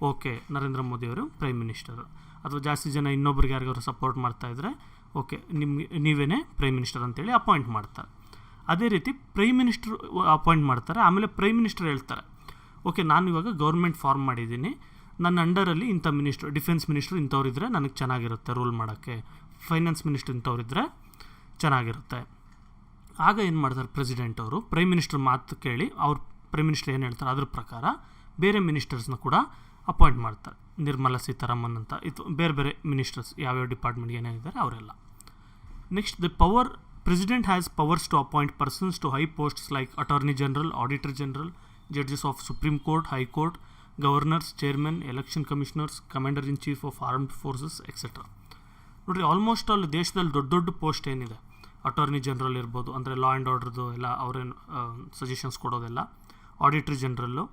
ಓಕೆ ನರೇಂದ್ರ ಮೋದಿಯವರು ಪ್ರೈಮ್ ಮಿನಿಸ್ಟರು, ಅಥವಾ ಜಾಸ್ತಿ ಜನ ಇನ್ನೊಬ್ರಿಗೆ ಯಾರಿಗಾದ್ರು ಸಪೋರ್ಟ್ ಮಾಡ್ತಾಯಿದ್ರೆ ಓಕೆ ನೀವೇ ಪ್ರೈಮ್ ಮಿನಿಸ್ಟರ್ ಅಂತೇಳಿ ಅಪಾಯಿಂಟ್ ಮಾಡ್ತಾರೆ. ಅದೇ ರೀತಿ ಪ್ರೈಮ್ ಮಿನಿಸ್ಟರ್ ಅಪಾಯಿಂಟ್ ಮಾಡ್ತಾರೆ. ಆಮೇಲೆ ಪ್ರೈಮ್ ಮಿನಿಸ್ಟರ್ ಹೇಳ್ತಾರೆ ಓಕೆ ನಾನು ಇವಾಗ ಗೌರ್ಮೆಂಟ್ ಫಾರ್ಮ್ ಮಾಡಿದ್ದೀನಿ, ನನ್ನ ಅಂಡರಲ್ಲಿ ಇಂಥ ಮಿನಿಸ್ಟ್ರು, ಡಿಫೆನ್ಸ್ ಮಿನಿಸ್ಟ್ರು ಇಂಥವ್ರಿದ್ರೆ ನನಗೆ ಚೆನ್ನಾಗಿರುತ್ತೆ ರೂಲ್ ಮಾಡೋಕ್ಕೆ, ಫೈನಾನ್ಸ್ ಮಿನಿಸ್ಟ್ರ್ ಇಂಥವ್ರಿದ್ರೆ ಚೆನ್ನಾಗಿರುತ್ತೆ. ಆಗ ಏನು ಮಾಡ್ತಾರೆ ಪ್ರೆಸಿಡೆಂಟ್ ಅವರು ಪ್ರೈಮ್ ಮಿನಿಸ್ಟರ್ ಮಾತು ಕೇಳಿ ಅವ್ರು ಪ್ರೈಮ್ ಮಿನಿಸ್ಟರ್ ಏನು ಹೇಳ್ತಾರೆ ಅದ್ರ ಪ್ರಕಾರ ಬೇರೆ ಮಿನಿಸ್ಟರ್ಸ್ನ ಕೂಡ ಅಪಾಯಿಂಟ್ ಮಾಡ್ತಾರೆ. ನಿರ್ಮಲಾ ಸೀತಾರಾಮನ್ ಅಂತ ಇದು ಬೇರೆ ಬೇರೆ ಮಿನಿಸ್ಟರ್ಸ್ ಯಾವ್ಯಾವ ಡಿಪಾರ್ಟ್ಮೆಂಟ್ಗೆ ಏನೇನಿದ್ದಾರೆ ಅವರೆಲ್ಲ. Next president has powers to appoint persons to high posts like attorney general, auditor general, judges of supreme court, high court, governors, chairman, election commissioners, commander in chief of armed forces etcetera. ನೋಡಿರಿ, almost ಅಲ್ಲಿ ದೇಶದಲ್ಲಿ ದೊಡ್ಡ ದೊಡ್ಡ post ಏನಿದೆ, attorney general ಇರ್ಬೋದು, ಅಂದರೆ law and ಆರ್ಡ್ರದ್ದು ಎಲ್ಲ ಅವರೇನು ಸಜೆಷನ್ಸ್ ಕೊಡೋದೆಲ್ಲ, ಆಡಿಟರ್ ಜನರಲ್ಲು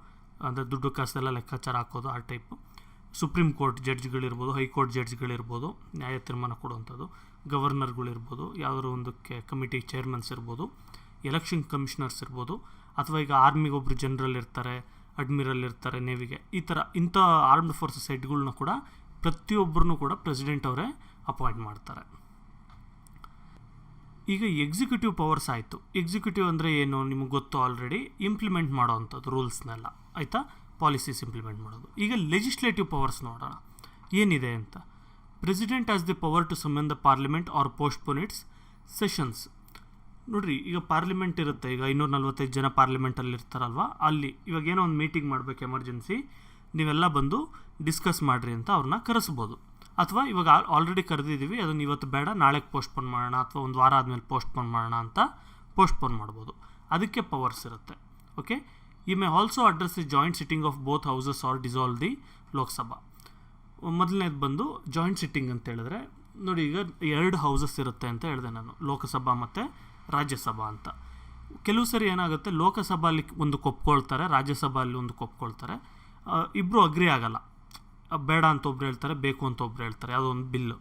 ಅಂದರೆ ದುಡ್ಡು ಕಾಸೆಲ್ಲ ಲೆಕ್ಕಾಚಾರ ಹಾಕೋದು ಆ ಟೈಪು, ಸುಪ್ರೀಂ ಕೋರ್ಟ್ ಜಡ್ಜ್ಗಳಿರ್ಬೋದು, ಹೈಕೋರ್ಟ್ ಜಡ್ಜ್ಗಳಿರ್ಬೋದು, ನ್ಯಾಯ ತೀರ್ಮಾನ ಕೊಡುವಂಥದ್ದು, ಗವರ್ನರ್ಗಳಿರ್ಬೋದು, ಯಾವುದಾದ್ರು ಒಂದು ಕಮಿಟಿ ಚೇರ್ಮನ್ಸ್ ಇರ್ಬೋದು, ಎಲೆಕ್ಷನ್ ಕಮಿಷನರ್ಸ್ ಇರ್ಬೋದು, ಅಥವಾ ಈಗ ಆರ್ಮಿಗೆ ಒಬ್ಬರು ಜನರಲ್ ಇರ್ತಾರೆ, ಅಡ್ಮಿರಲ್ ಇರ್ತಾರೆ, ನೇವಿಗೆ, ಇಂಥ ಆರ್ಮ್ಡ್ ಫೋರ್ಸಸ್ ಹೆಡ್ಗಳನ್ನ ಕೂಡ ಪ್ರತಿಯೊಬ್ಬರನ್ನು ಕೂಡ ಪ್ರೆಸಿಡೆಂಟ್ ಅವರೇ ಅಪಾಯಿಂಟ್ ಮಾಡ್ತಾರೆ. ಈಗ ಎಕ್ಸಿಕ್ಯೂಟಿವ್ ಪವರ್ಸ್ ಆಯಿತು. ಎಕ್ಸಿಕ್ಯೂಟಿವ್ ಅಂದರೆ ಏನು ನಿಮಗೆ ಗೊತ್ತು ಆಲ್ರೆಡಿ, ಇಂಪ್ಲಿಮೆಂಟ್ ಮಾಡೋವಂಥದ್ದು ರೂಲ್ಸ್ನೆಲ್ಲ, ಆಯಿತಾ, ಪಾಲಿಸೀಸ್ ಇಂಪ್ಲಿಮೆಂಟ್ ಮಾಡೋದು. ಈಗ ಲೆಜಿಸ್ಲೇಟಿವ್ ಪವರ್ಸ್ ನೋಡೋಣ ಏನಿದೆ ಅಂತ. President has the power to summon the parliament or postpone its sessions. ನೋಡಿರಿ, ಈಗ ಪಾರ್ಲಿಮೆಂಟ್ ಇರುತ್ತೆ, ಈಗ 545 ಜನ ಪಾರ್ಲಿಮೆಂಟಲ್ಲಿ ಇರ್ತಾರಲ್ವ, ಅಲ್ಲಿ ಇವಾಗ ಏನೋ ಒಂದು ಮೀಟಿಂಗ್ ಮಾಡಬೇಕು ಎಮರ್ಜೆನ್ಸಿ, ನೀವೆಲ್ಲ ಬಂದು ಡಿಸ್ಕಸ್ ಮಾಡಿರಿ ಅಂತ ಅವ್ರನ್ನ ಕರೆಸ್ಬೋದು. ಅಥವಾ ಇವಾಗ ಆಲ್ರೆಡಿ ಕರೆದಿದ್ದೀವಿ, ಅದನ್ನು ಇವತ್ತು ಬೇಡ ನಾಳೆಗೆ ಪೋಸ್ಟ್ಪೋನ್ ಮಾಡೋಣ, ಅಥವಾ ಒಂದು ವಾರ ಆದಮೇಲೆ ಪೋಸ್ಟ್ಪೋನ್ ಮಾಡೋಣ ಅಂತ ಪೋಸ್ಟ್ಪೋನ್ ಮಾಡ್ಬೋದು. ಅದಕ್ಕೆ ಪವರ್ಸ್ ಇರುತ್ತೆ. Okay, he may also address the joint sitting of both houses or dissolve the Lok Sabha. ಮೊದಲನೇದು ಬಂದು ಜಾಯಿಂಟ್ ಸಿಟ್ಟಿಂಗ್ ಅಂತ ಹೇಳಿದ್ರೆ, ನೋಡಿ ಈಗ 2 ಹೌಸಸ್ ಇರುತ್ತೆ ಅಂತ ಹೇಳಿದೆ ನಾನು, ಲೋಕಸಭಾ ಮತ್ತು ರಾಜ್ಯಸಭಾ ಅಂತ. ಕೆಲವು ಸರಿ ಏನಾಗುತ್ತೆ, ಲೋಕಸಭಾಲಿ ಒಂದು ಒಪ್ಕೊಳ್ತಾರೆ, ರಾಜ್ಯಸಭೆಯಲ್ಲಿ ಒಂದು ಒಪ್ಕೊಳ್ತಾರೆ, ಇಬ್ಬರು ಅಗ್ರಿ ಆಗಲ್ಲ, ಬೇಡ ಅಂತ ಒಬ್ರು ಹೇಳ್ತಾರೆ, ಬೇಕು ಅಂತ ಒಬ್ರು ಹೇಳ್ತಾರೆ, ಯಾವುದೋ ಒಂದು ಬಿಲ್ಲು.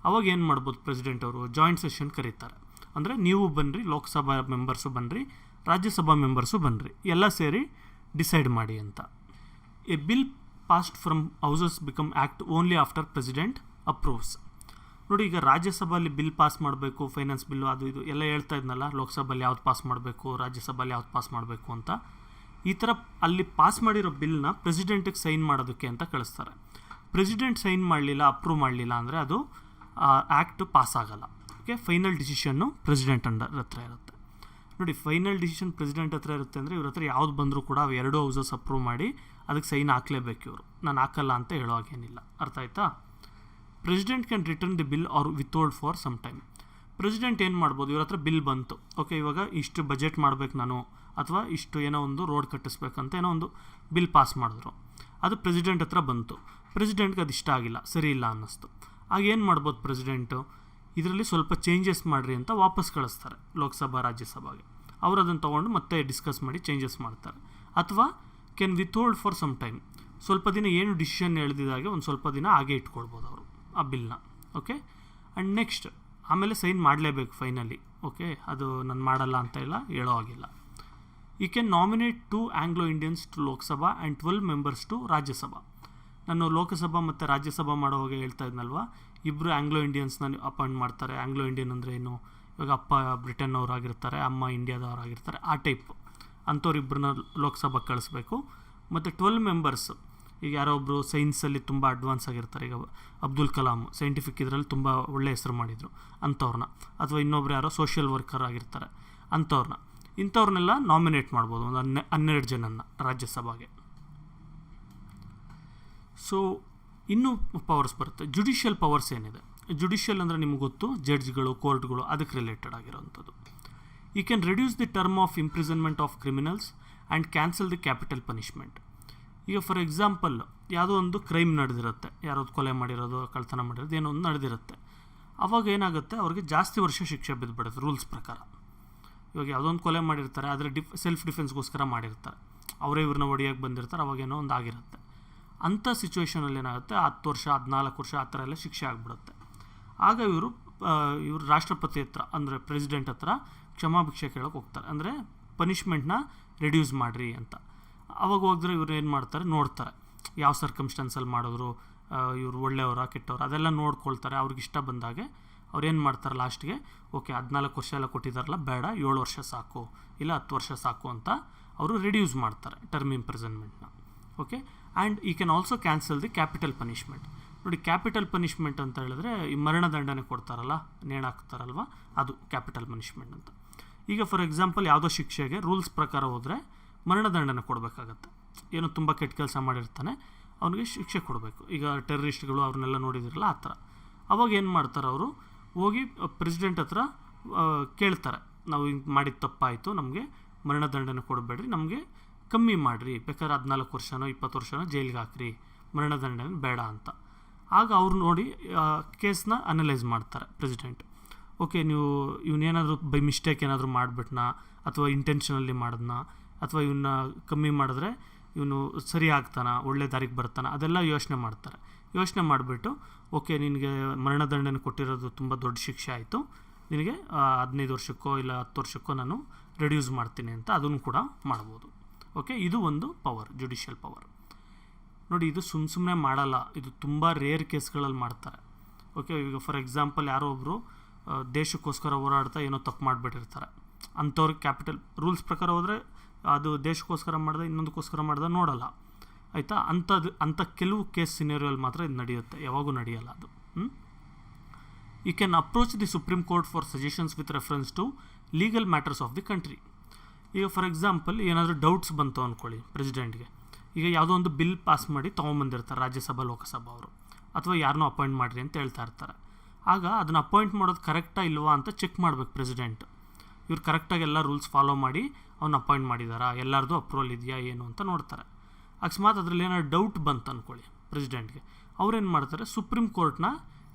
ಅವಾಗ ಏನು ಮಾಡ್ಬೋದು ಪ್ರೆಸಿಡೆಂಟ್ ಅವರು, ಜಾಯಿಂಟ್ ಸೆಷನ್ ಕರೀತಾರೆ. ಅಂದರೆ ನೀವು ಬನ್ನಿರಿ, ಲೋಕಸಭಾ ಮೆಂಬರ್ಸು ಬನ್ನಿರಿ, ರಾಜ್ಯಸಭಾ ಮೆಂಬರ್ಸು ಬನ್ನಿರಿ, ಎಲ್ಲ ಸೇರಿ ಡಿಸೈಡ್ ಮಾಡಿ ಅಂತ. A bill passed from houses become act only after president approves. ನೋಡಿ, ಈಗ ರಾಜ್ಯಸಭೆಯಲ್ಲಿ ಬಿಲ್ ಪಾಸ್ ಮಾಡಬೇಕು, ಫೈನಾನ್ಸ್ ಬಿಲ್ಲು ಅದು ಇದು ಎಲ್ಲ ಹೇಳ್ತಾ ಇದ್ನಲ್ಲ, ಲೋಕಸಭೆಯಲ್ಲಿ ಯಾವ್ದು ಪಾಸ್ ಮಾಡಬೇಕು, ರಾಜ್ಯಸಭೆಯಲ್ಲಿ ಯಾವ್ದು ಪಾಸ್ ಮಾಡಬೇಕು ಅಂತ. ಈ ಥರ ಅಲ್ಲಿ ಪಾಸ್ ಮಾಡಿರೋ ಬಿಲ್ನ ಪ್ರೆಸಿಡೆಂಟಿಗೆ ಸೈನ್ ಮಾಡೋದಕ್ಕೆ ಅಂತ ಕಳಿಸ್ತಾರೆ. ಪ್ರೆಸಿಡೆಂಟ್ ಸೈನ್ ಮಾಡಲಿಲ್ಲ, ಅಪ್ರೂವ್ ಮಾಡಲಿಲ್ಲ ಅಂದರೆ ಅದು ಆ್ಯಕ್ಟ್ ಪಾಸ್ ಆಗಲ್ಲ. ಓಕೆ, ಫೈನಲ್ ಡಿಸಿಷನ್ನು ಪ್ರೆಸಿಡೆಂಟ್ ಹತ್ರ ಇರುತ್ತೆ. ನೋಡಿ, ಫೈನಲ್ ಡಿಸಿಷನ್ ಪ್ರೆಸಿಡೆಂಟ್ ಹತ್ರ ಇರುತ್ತೆ ಅಂದರೆ ಇವ್ರ ಹತ್ರ ಯಾವ್ದು ಬಂದರೂ ಕೂಡ ಅವು 2 ಹೌಸಸ್ ಅಪ್ರೂವ್ ಮಾಡಿ ಅದಕ್ಕೆ ಸೈನ್ ಹಾಕಲೇಬೇಕು ಇವರು, ನಾನು ಹಾಕಲ್ಲ ಅಂತ ಹೇಳೋ ಹಾಗೇನಿಲ್ಲ. ಅರ್ಥ ಆಯ್ತಾ? President can return the bill or withhold for some time. President ಏನು ಮಾಡ್ಬೋದು, ಇವ್ರ ಹತ್ರ ಬಿಲ್ ಬಂತು, ಓಕೆ ಇವಾಗ ಇಷ್ಟು ಬಜೆಟ್ ಮಾಡಬೇಕು ನಾನು, ಅಥವಾ ಇಷ್ಟು ಏನೋ ಒಂದು ರೋಡ್ ಕಟ್ಟಿಸ್ಬೇಕಂತ ಏನೋ ಒಂದು ಬಿಲ್ ಪಾಸ್ ಮಾಡಿದ್ರು, ಅದು ಪ್ರೆಸಿಡೆಂಟ್ ಹತ್ರ ಬಂತು. ಪ್ರೆಸಿಡೆಂಟ್ಗೆ ಅದು ಇಷ್ಟ ಆಗಿಲ್ಲ, ಸರಿ ಇಲ್ಲ ಅನ್ನಿಸ್ತು. ಆಗ ಏನು ಮಾಡ್ಬೋದು ಪ್ರೆಸಿಡೆಂಟು, ಇದರಲ್ಲಿ ಸ್ವಲ್ಪ ಚೇಂಜಸ್ ಮಾಡಿರಿ ಅಂತ ವಾಪಸ್ ಕಳಿಸ್ತಾರೆ ಲೋಕಸಭಾ ರಾಜ್ಯಸಭೆಗೆ. ಅವರು ಅದನ್ನು ತೊಗೊಂಡು ಮತ್ತೆ ಡಿಸ್ಕಸ್ ಮಾಡಿ ಚೇಂಜಸ್ ಮಾಡ್ತಾರೆ. ಅಥವಾ ಕ್ಯಾನ್ ವಿತ್ಹೋಲ್ಡ್ ಫಾರ್ ಸಮ್ ಟೈಮ್, ಸ್ವಲ್ಪ ದಿನ ಏನು ಡಿಸಿಷನ್ ಎಳೆದಿದ್ದಾಗೆ ಒಂದು ಸ್ವಲ್ಪ ದಿನ ಹಾಗೆ ಇಟ್ಕೊಳ್ಬೋದು ಅವರು ಆ ಬಿಲ್ನ. ಓಕೆ, ಆ್ಯಂಡ್ ನೆಕ್ಸ್ಟ್ ಆಮೇಲೆ ಸೈನ್ ಮಾಡಲೇಬೇಕು ಫೈನಲಿ. ಓಕೆ, ಅದು ನಾನು ಮಾಡಲ್ಲ ಅಂತ ಇಲ್ಲ, ಹೇಳೋ ಆಗಿಲ್ಲ. You can nominate 2 Anglo Indians to Lok Sabha and 12 members to Rajya Sabha. ನಾನು ಲೋಕಸಭಾ ಮತ್ತು ರಾಜ್ಯಸಭಾ ಮಾಡೋ ಹೋಗಿ ಹೇಳ್ತಾ ಇದ್ನಲ್ವ, ಇಬ್ಬರು ಆಂಗ್ಲೋ ಇಂಡಿಯನ್ಸ್ನ ಅಪಾಯಿಂಟ್ ಮಾಡ್ತಾರೆ. ಆಂಗ್ಲೋ ಇಂಡಿಯನ್ ಅಂದರೆ ಏನು, ಇವಾಗ ಅಪ್ಪ ಬ್ರಿಟನ್ನವರಾಗಿರ್ತಾರೆ, ಅಮ್ಮ ಇಂಡಿಯಾದವರಾಗಿರ್ತಾರೆ, ಆ ಟೈಪ್ ಅಂಥವ್ರಿಬ್ಬರನ್ನ ಲೋಕಸಭೆಗೆ ಕಳಿಸ್ಬೇಕು. ಮತ್ತು 12 ಮೆಂಬರ್ಸ್, ಈಗ ಯಾರೋ ಒಬ್ಬರು ಸೈನ್ಸಲ್ಲಿ ತುಂಬ ಅಡ್ವಾನ್ಸ್ ಆಗಿರ್ತಾರೆ, ಈಗ ಅಬ್ದುಲ್ ಕಲಾಂ ಸೈಂಟಿಫಿಕ್ ಇದರಲ್ಲಿ ತುಂಬ ಒಳ್ಳೆಯ ಹೆಸರು ಮಾಡಿದರು ಅಂಥವ್ರನ್ನ, ಅಥವಾ ಇನ್ನೊಬ್ರು ಯಾರೋ ಸೋಷಿಯಲ್ ವರ್ಕರ್ ಆಗಿರ್ತಾರೆ ಅಂಥವ್ರನ್ನ, ಇಂಥವ್ರನ್ನೆಲ್ಲ ನಾಮಿನೇಟ್ ಮಾಡ್ಬೋದು, ಒಂದು 12 ಜನನ್ನ ರಾಜ್ಯಸಭೆಗೆ. ಸೊ ಇನ್ನೂ ಪವರ್ಸ್ ಬರುತ್ತೆ. ಜುಡಿಷಿಯಲ್ ಪವರ್ಸ್ ಏನಿದೆ, ಜುಡಿಷಿಯಲ್ ಅಂದರೆ ನಿಮ್ಗೆ ಗೊತ್ತು, ಜಡ್ಜ್ಗಳು, ಕೋರ್ಟ್ಗಳು, ಅದಕ್ಕೆ ರಿಲೇಟೆಡ್ ಆಗಿರೋವಂಥದ್ದು. ಈ can reduce the term of imprisonment of criminals and cancel the capital punishment. ಈಗ ಫಾರ್ ಎಕ್ಸಾಂಪಲ್ ಯಾವುದೋ ಒಂದು ಕ್ರೈಮ್ ನಡೆದಿರುತ್ತೆ, ಯಾರೋ ಕೊಲೆ ಮಾಡಿರೋದು, ಕಳ್ತನ ಮಾಡಿರೋದು, ಏನೋ ಒಂದು ನಡೆದಿರುತ್ತೆ. ಅವಾಗ ಏನಾಗುತ್ತೆ, ಅವ್ರಿಗೆ ಜಾಸ್ತಿ ವರ್ಷ ಶಿಕ್ಷೆ ಬಿದ್ದುಬಿಡುತ್ತೆ ರೂಲ್ಸ್ ಪ್ರಕಾರ. ಇವಾಗ ಯಾವುದೋ ಒಂದು ಕೊಲೆ ಮಾಡಿರ್ತಾರೆ, ಆದರೆ ಸೆಲ್ಫ್ ಡಿಫೆನ್ಸ್ಗೋಸ್ಕರ ಮಾಡಿರ್ತಾರೆ, ಅವರೇ ಇವ್ರನ್ನ ಹೊಡಿಯೋಕ್ಕೆ ಬಂದಿರ್ತಾರೆ, ಅವಾಗೇನೋ ಒಂದು ಆಗಿರುತ್ತೆ. ಅಂಥ ಸಿಚುವೇಷನಲ್ಲಿ ಏನಾಗುತ್ತೆ, 10 ವರ್ಷ 14 ವರ್ಷ ಆ ಥರ ಎಲ್ಲ ಶಿಕ್ಷೆ ಆಗಿಬಿಡುತ್ತೆ. ಆಗ ಇವರು ರಾಷ್ಟ್ರಪತಿ ಹತ್ರ, ಅಂದರೆ ಪ್ರೆಸಿಡೆಂಟ್ ಹತ್ರ ಕ್ಷಮಾಭಿಕ್ಷೆ ಕೇಳೋಕೆ ಹೋಗ್ತಾರೆ, ಅಂದರೆ ಪನಿಷ್ಮೆಂಟ್ನ ರಿಡ್ಯೂಸ್ ಮಾಡಿರಿ ಅಂತ. ಅವಾಗ ಹೋದ್ರೆ ಇವ್ರು ಏನು ಮಾಡ್ತಾರೆ, ನೋಡ್ತಾರೆ ಯಾವ ಸರ್ಕಮ್ಸ್ಟೆನ್ಸಲ್ಲಿ ಮಾಡಿದ್ರು, ಇವ್ರು ಒಳ್ಳೆಯವರ ಕೆಟ್ಟವ್ರು ಅದೆಲ್ಲ ನೋಡ್ಕೊಳ್ತಾರೆ. ಅವ್ರಿಗೆ ಇಷ್ಟ ಬಂದಾಗೆ ಅವ್ರು ಏನು ಮಾಡ್ತಾರೆ, ಲಾಸ್ಟ್ಗೆ ಓಕೆ 14 ವರ್ಷ ಎಲ್ಲ ಕೊಟ್ಟಿದ್ದಾರಲ್ಲ, ಬೇಡ 7 ವರ್ಷ ಸಾಕು, ಇಲ್ಲ 10 ವರ್ಷ ಸಾಕು ಅಂತ ಅವರು ರಿಡ್ಯೂಸ್ ಮಾಡ್ತಾರೆ ಟರ್ಮ್ ಇಂಪ್ರಿಸನ್ಮೆಂಟ್ನ. ಓಕೆ, ಆ್ಯಂಡ್ ಈ can also cancel the capital punishment. ನೋಡಿ, ಕ್ಯಾಪಿಟಲ್ ಪನಿಷ್ಮೆಂಟ್ ಅಂತ ಹೇಳಿದ್ರೆ ಈ ಮರಣದಂಡನೆ ಕೊಡ್ತಾರಲ್ಲ, ನೇಣಾಕ್ತಾರಲ್ವ, ಅದು ಕ್ಯಾಪಿಟಲ್ ಪನಿಷ್ಮೆಂಟ್ ಅಂತ. ಈಗ ಫಾರ್ ಎಕ್ಸಾಂಪಲ್ ಯಾವುದೋ ಶಿಕ್ಷೆಗೆ ರೂಲ್ಸ್ ಪ್ರಕಾರ ಹೋದರೆ ಮರಣದಂಡನೆ ಕೊಡಬೇಕಾಗತ್ತೆ. ಏನೋ ತುಂಬ ಕೆಟ್ಟ ಕೆಲಸ ಮಾಡಿರ್ತಾನೆ, ಅವನಿಗೆ ಶಿಕ್ಷೆ ಕೊಡಬೇಕು. ಈಗ ಟೆರರಿಸ್ಟ್ಗಳು ಅವ್ರನ್ನೆಲ್ಲ ನೋಡಿದಿರಲ್ಲ, ಆ ಥರ. ಅವಾಗ ಏನು ಮಾಡ್ತಾರೆ, ಅವರು ಹೋಗಿ ಪ್ರೆಸಿಡೆಂಟ್ ಹತ್ರ ಕೇಳ್ತಾರೆ, ನಾವು ಹಿಂಗೆ ಮಾಡಿದ ತಪ್ಪಾಯಿತು, ನಮಗೆ ಮರಣದಂಡನೆ ಕೊಡಬೇಡ್ರಿ, ನಮಗೆ ಕಮ್ಮಿ ಮಾಡಿರಿ, ಬೇಕಾದ್ರೆ 14 ವರ್ಷನೋ 20 ವರ್ಷನೋ ಜೈಲಿಗೆ ಹಾಕ್ರಿ, ಮರಣದಂಡನೆ ಬೇಡ ಅಂತ. ಆಗ ಅವ್ರು ನೋಡಿ ಕೇಸ್ನ ಅನಲೈಸ್ ಮಾಡ್ತಾರೆ ಪ್ರೆಸಿಡೆಂಟ್. ಓಕೆ, ನೀವು ಇವನೇನಾದರೂ ಬೈ ಮಿಸ್ಟೇಕ್ ಏನಾದರೂ ಮಾಡಿಬಿಟ್ನಾ, ಅಥವಾ ಇಂಟೆನ್ಷನಲ್ಲಿ ಮಾಡಿದ್ನ, ಅಥವಾ ಇವನ್ನ ಕಮ್ಮಿ ಮಾಡಿದ್ರೆ ಇವನು ಸರಿ ಆಗ್ತಾನ, ಒಳ್ಳೆ ದಾರಿಗೆ ಬರ್ತಾನೆ, ಅದೆಲ್ಲ ಯೋಚನೆ ಮಾಡ್ತಾರೆ. ಯೋಚನೆ ಮಾಡಿಬಿಟ್ಟು ಓಕೆ, ನಿನಗೆ ಮರಣದಂಡನೆ ಕೊಟ್ಟಿರೋದು ತುಂಬ ದೊಡ್ಡ ಶಿಕ್ಷೆ ಆಯಿತು, ನಿನಗೆ 15 ವರ್ಷಕ್ಕೋ ಇಲ್ಲ 10 ವರ್ಷಕ್ಕೋ ನಾನು ರಿಡ್ಯೂಸ್ ಮಾಡ್ತೀನಿ ಅಂತ ಅದನ್ನು ಕೂಡ ಮಾಡ್ಬೋದು. ಓಕೆ, ಇದು ಒಂದು ಪವರ್, ಜುಡಿಷಿಯಲ್ ಪವರ್. ನೋಡಿ, ಇದು ಸುಮ್ಮನೆ ಮಾಡಲ್ಲ, ಇದು ತುಂಬ ರೇರ್ ಕೇಸ್ಗಳಲ್ಲಿ ಮಾಡ್ತಾರೆ. ಓಕೆ, ಈಗ ಫಾರ್ ಎಕ್ಸಾಂಪಲ್ ಯಾರೋ ಒಬ್ಬರು ದೇಶಕ್ಕೋಸ್ಕರ ಹೋರಾಡ್ತಾ ಏನೋ ತಪ್ಪು ಮಾಡಿಬಿಟ್ಟಿರ್ತಾರೆ, ಅಂಥವ್ರಿಗೆ ಕ್ಯಾಪಿಟಲ್ ರೂಲ್ಸ್ ಪ್ರಕಾರ ಹೋದರೆ ಅದು ದೇಶಕ್ಕೋಸ್ಕರ ಮಾಡಿದೆ, ಇನ್ನೊಂದಕ್ಕೋಸ್ಕರ ಮಾಡಿದೆ ನೋಡಲ್ಲ, ಆಯಿತಾ. ಅಂಥ ಕೆಲವು ಕೇಸ್ ಸಿನೇರಿಯೋಲ್ಲಿ ಮಾತ್ರ ಇದು ನಡೆಯುತ್ತೆ, ಯಾವಾಗೂ ನಡೆಯಲ್ಲ ಅದು. You can approach the supreme court for suggestions with reference to legal matters of the country. ಈಗ ಫಾರ್ ಎಕ್ಸಾಂಪಲ್ ಏನಾದರೂ ಡೌಟ್ಸ್ ಬಂತು ಅಂದ್ಕೊಳ್ಳಿ ಪ್ರೆಸಿಡೆಂಟ್ಗೆ. ಈಗ ಯಾವುದೋ ಒಂದು ಬಿಲ್ ಪಾಸ್ ಮಾಡಿ ತೊಗೊಂಬಂದಿರ್ತಾರೆ ರಾಜ್ಯಸಭಾ ಲೋಕಸಭಾ ಅವರು, ಅಥವಾ ಯಾರನ್ನೋ ಅಪಾಯಿಂಟ್ ಮಾಡಿರಿ ಅಂತ ಹೇಳ್ತಾ ಇರ್ತಾರೆ. ಆಗ ಅದನ್ನು ಅಪಾಯಿಂಟ್ ಮಾಡೋದು ಕರೆಕ್ಟಾ ಇಲ್ವಾ ಅಂತ ಚೆಕ್ ಮಾಡಬೇಕು ಪ್ರೆಸಿಡೆಂಟ್. ಇವ್ರು ಕರೆಕ್ಟಾಗಿ ಎಲ್ಲ ರೂಲ್ಸ್ ಫಾಲೋ ಮಾಡಿ ಅವ್ನ ಅಪಾಯಿಂಟ್ ಮಾಡಿದಾರಾ, ಎಲ್ಲರದು ಅಪ್ರೂವಲ್ ಇದೆಯಾ ಏನು ಅಂತ ನೋಡ್ತಾರೆ. ಅಕಸ್ಮಾತ್ ಅದರಲ್ಲಿ ಏನಾದ್ರು ಡೌಟ್ ಬಂತು ಅಂದ್ಕೊಳ್ಳಿ ಪ್ರೆಸಿಡೆಂಟ್ಗೆ, ಅವ್ರೇನು ಮಾಡ್ತಾರೆ, ಸುಪ್ರೀಂ ಕೋರ್ಟ್ನ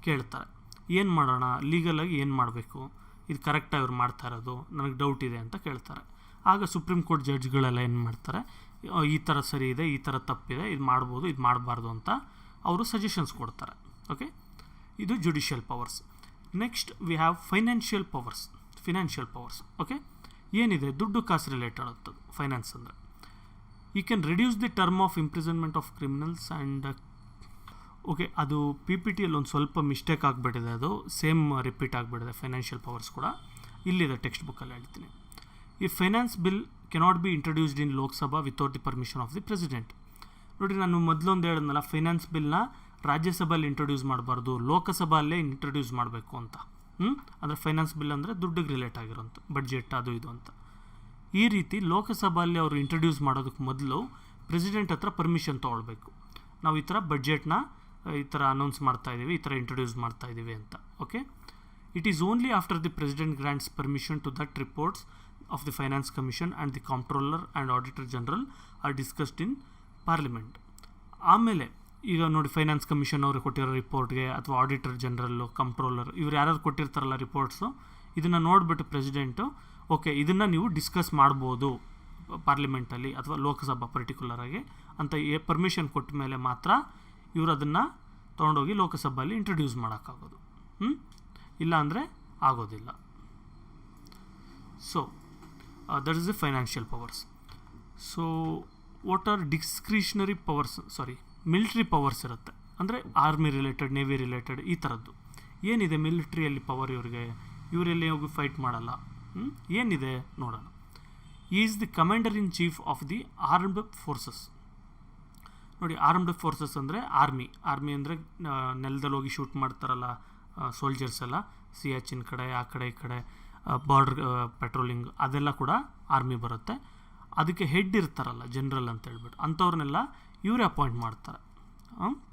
ಕೇಳ್ತಾರೆ, ಏನು ಮಾಡೋಣ, ಲೀಗಲಾಗಿ ಏನು ಮಾಡಬೇಕು, ಇದು ಕರೆಕ್ಟಾಗಿ ಇವ್ರು ಮಾಡ್ತಾ ಇರೋದು, ನನಗೆ ಡೌಟ್ ಇದೆ ಅಂತ ಕೇಳ್ತಾರೆ. ಆಗ ಸುಪ್ರೀಂ ಕೋರ್ಟ್ ಜಡ್ಜ್ಗಳೆಲ್ಲ ಏನು ಮಾಡ್ತಾರೆ, ಈ ಥರ ಸರಿ ಇದೆ, ಈ ಥರ ತಪ್ಪಿದೆ, ಇದು ಮಾಡ್ಬೋದು, ಇದು ಮಾಡಬಾರ್ದು ಅಂತ ಅವರು ಸಜೆಷನ್ಸ್ ಕೊಡ್ತಾರೆ. ಓಕೆ, ಇದು judicial powers. Next we have financial powers. Okay, ಏನಿದೆ, ದುಡ್ಡು ಕಾಸು ರಿಲೇಟೆಡ್ ಆಗ್ತದೆ ಫೈನಾನ್ಸ್ ಅಂದರೆ. ಈ can reduce the term of imprisonment of criminals and okay, ಅದು ಪಿ ಪಿ ಟಿಯಲ್ಲಿ ಒಂದು ಸ್ವಲ್ಪ ಮಿಸ್ಟೇಕ್ ಆಗಿಬಿಟ್ಟಿದೆ, ಅದು ಸೇಮ್ ರಿಪೀಟ್ ಆಗಿಬಿಟ್ಟಿದೆ ಫೈನಾನ್ಷಿಯಲ್ ಪವರ್ಸ್ ಕೂಡ. ಇಲ್ಲಿದೆ ಟೆಕ್ಸ್ಟ್ ಬುಕ್ಕಲ್ಲಿ ಹೇಳ್ತೀನಿ. ಈ finance bill cannot be introduced in Lok Sabha without the permission of the president. ನೋಡಿ, ನಾನು ಮೊದಲೊಂದು ಹೇಳಿದ್ನಲ್ಲ, ಫೈನಾನ್ಸ್ ಬಿಲ್ನ ರಾಜ್ಯಸಭೆಯಲ್ಲಿ ಇಂಟ್ರೊಡ್ಯೂಸ್ ಮಾಡಬಾರ್ದು, ಲೋಕಸಭೆಯಲ್ಲೇ ಇಂಟ್ರೊಡ್ಯೂಸ್ ಮಾಡಬೇಕು ಅಂತ. ಅಂದರೆ ಫೈನಾನ್ಸ್ ಬಿಲ್ ಅಂದರೆ ದುಡ್ಡಿಗೆ ರಿಲೇಟ್ ಆಗಿರೋಂಥ ಬಡ್ಜೆಟ್ ಅದು ಇದು ಅಂತ. ಈ ರೀತಿ ಲೋಕಸಭೆಯಲ್ಲಿ ಅವರು ಇಂಟ್ರೊಡ್ಯೂಸ್ ಮಾಡೋದಕ್ಕೆ ಮೊದಲು ಪ್ರೆಸಿಡೆಂಟ್ ಹತ್ರ ಪರ್ಮಿಷನ್ ತೊಗೊಳ್ಬೇಕು. ನಾವು ಈ ಥರ ಬಡ್ಜೆಟ್ನ ಈ ಥರ ಅನೌನ್ಸ್ ಮಾಡ್ತಾಯಿದ್ದೀವಿ, ಈ ಥರ ಇಂಟ್ರೊಡ್ಯೂಸ್ ಮಾಡ್ತಾಯಿದ್ದೀವಿ ಅಂತ. Okay, it is only after the president grants permission to that reports of the finance commission and the comptroller and auditor general are discussed in parliament. ಆಮೇಲೆ ಈಗ ನೋಡಿ, ಫೈನಾನ್ಸ್ ಕಮಿಷನ್ ಅವರು ಕೊಟ್ಟಿರೋ ರಿಪೋರ್ಟ್ಗೆ ಅಥವಾ ಆಡಿಟರ್ ಜನರಲ್ಲು, ಕಂಪ್ಟ್ರೋಲರ್, ಇವ್ರು ಯಾರು ಕೊಟ್ಟಿರ್ತಾರಲ್ಲ ರಿಪೋರ್ಟ್ಸು, ಇದನ್ನು ನೋಡಿಬಿಟ್ಟು ಪ್ರೆಸಿಡೆಂಟು ಓಕೆ ಇದನ್ನು ನೀವು ಡಿಸ್ಕಸ್ ಮಾಡ್ಬೋದು ಪಾರ್ಲಿಮೆಂಟಲ್ಲಿ ಅಥವಾ ಲೋಕಸಭಾ ಪರ್ಟಿಕ್ಯುಲರಾಗಿ ಅಂತ ಪರ್ಮಿಷನ್ ಕೊಟ್ಟ ಮೇಲೆ ಮಾತ್ರ ಇವರು ಅದನ್ನು ತೊಗೊಂಡೋಗಿ ಲೋಕಸಭೆಯಲ್ಲಿ ಇಂಟ್ರೊಡ್ಯೂಸ್ ಮಾಡೋಕ್ಕಾಗೋದು. ಇಲ್ಲ ಅಂದರೆ ಆಗೋದಿಲ್ಲ. So that is the financial powers. So what are discretionary powers, military powers ಇರುತ್ತೆ, ಅಂದರೆ ಆರ್ಮಿ ರಿಲೇಟೆಡ್, ನೇವಿ ರಿಲೇಟೆಡ್ ಈ ಥರದ್ದು. ಏನಿದೆ ಮಿಲಿಟ್ರಿಯಲ್ಲಿ ಪವರ್ ಇವರಿಗೆ, ಇವರೆಲ್ಲಿ ಹೋಗಿ ಫೈಟ್ ಮಾಡಲ್ಲ. ಏನಿದೆ ನೋಡೋಣ. Is the commander in chief of the armed forces. ನೋಡಿ, ಆರ್ಮ್ಡ್ ಫೋರ್ಸಸ್ ಅಂದರೆ ಆರ್ಮಿ ಅಂದರೆ ನೆಲದಲ್ಲಿ ಹೋಗಿ ಶೂಟ್ ಮಾಡ್ತಾರಲ್ಲ ಸೋಲ್ಜರ್ಸ್ ಎಲ್ಲ, ಸಿಯಾಚಿನ್ ಕಡೆ ಆ ಕಡೆ ಈ ಕಡೆ ಬಾರ್ಡರ್ ಪೆಟ್ರೋಲಿಂಗ್, ಅದೆಲ್ಲ ಕೂಡ ಆರ್ಮಿ ಬರುತ್ತೆ. ಅದಕ್ಕೆ ಹೆಡ್ ಇರ್ತಾರಲ್ಲ ಜನರಲ್ ಅಂತ ಹೇಳ್ಬಿಟ್ಟು ಅಂಥವ್ರನ್ನೆಲ್ಲ ಇವರೇ ಅಪಾಯಿಂಟ್ ಮಾಡ್ತಾರೆ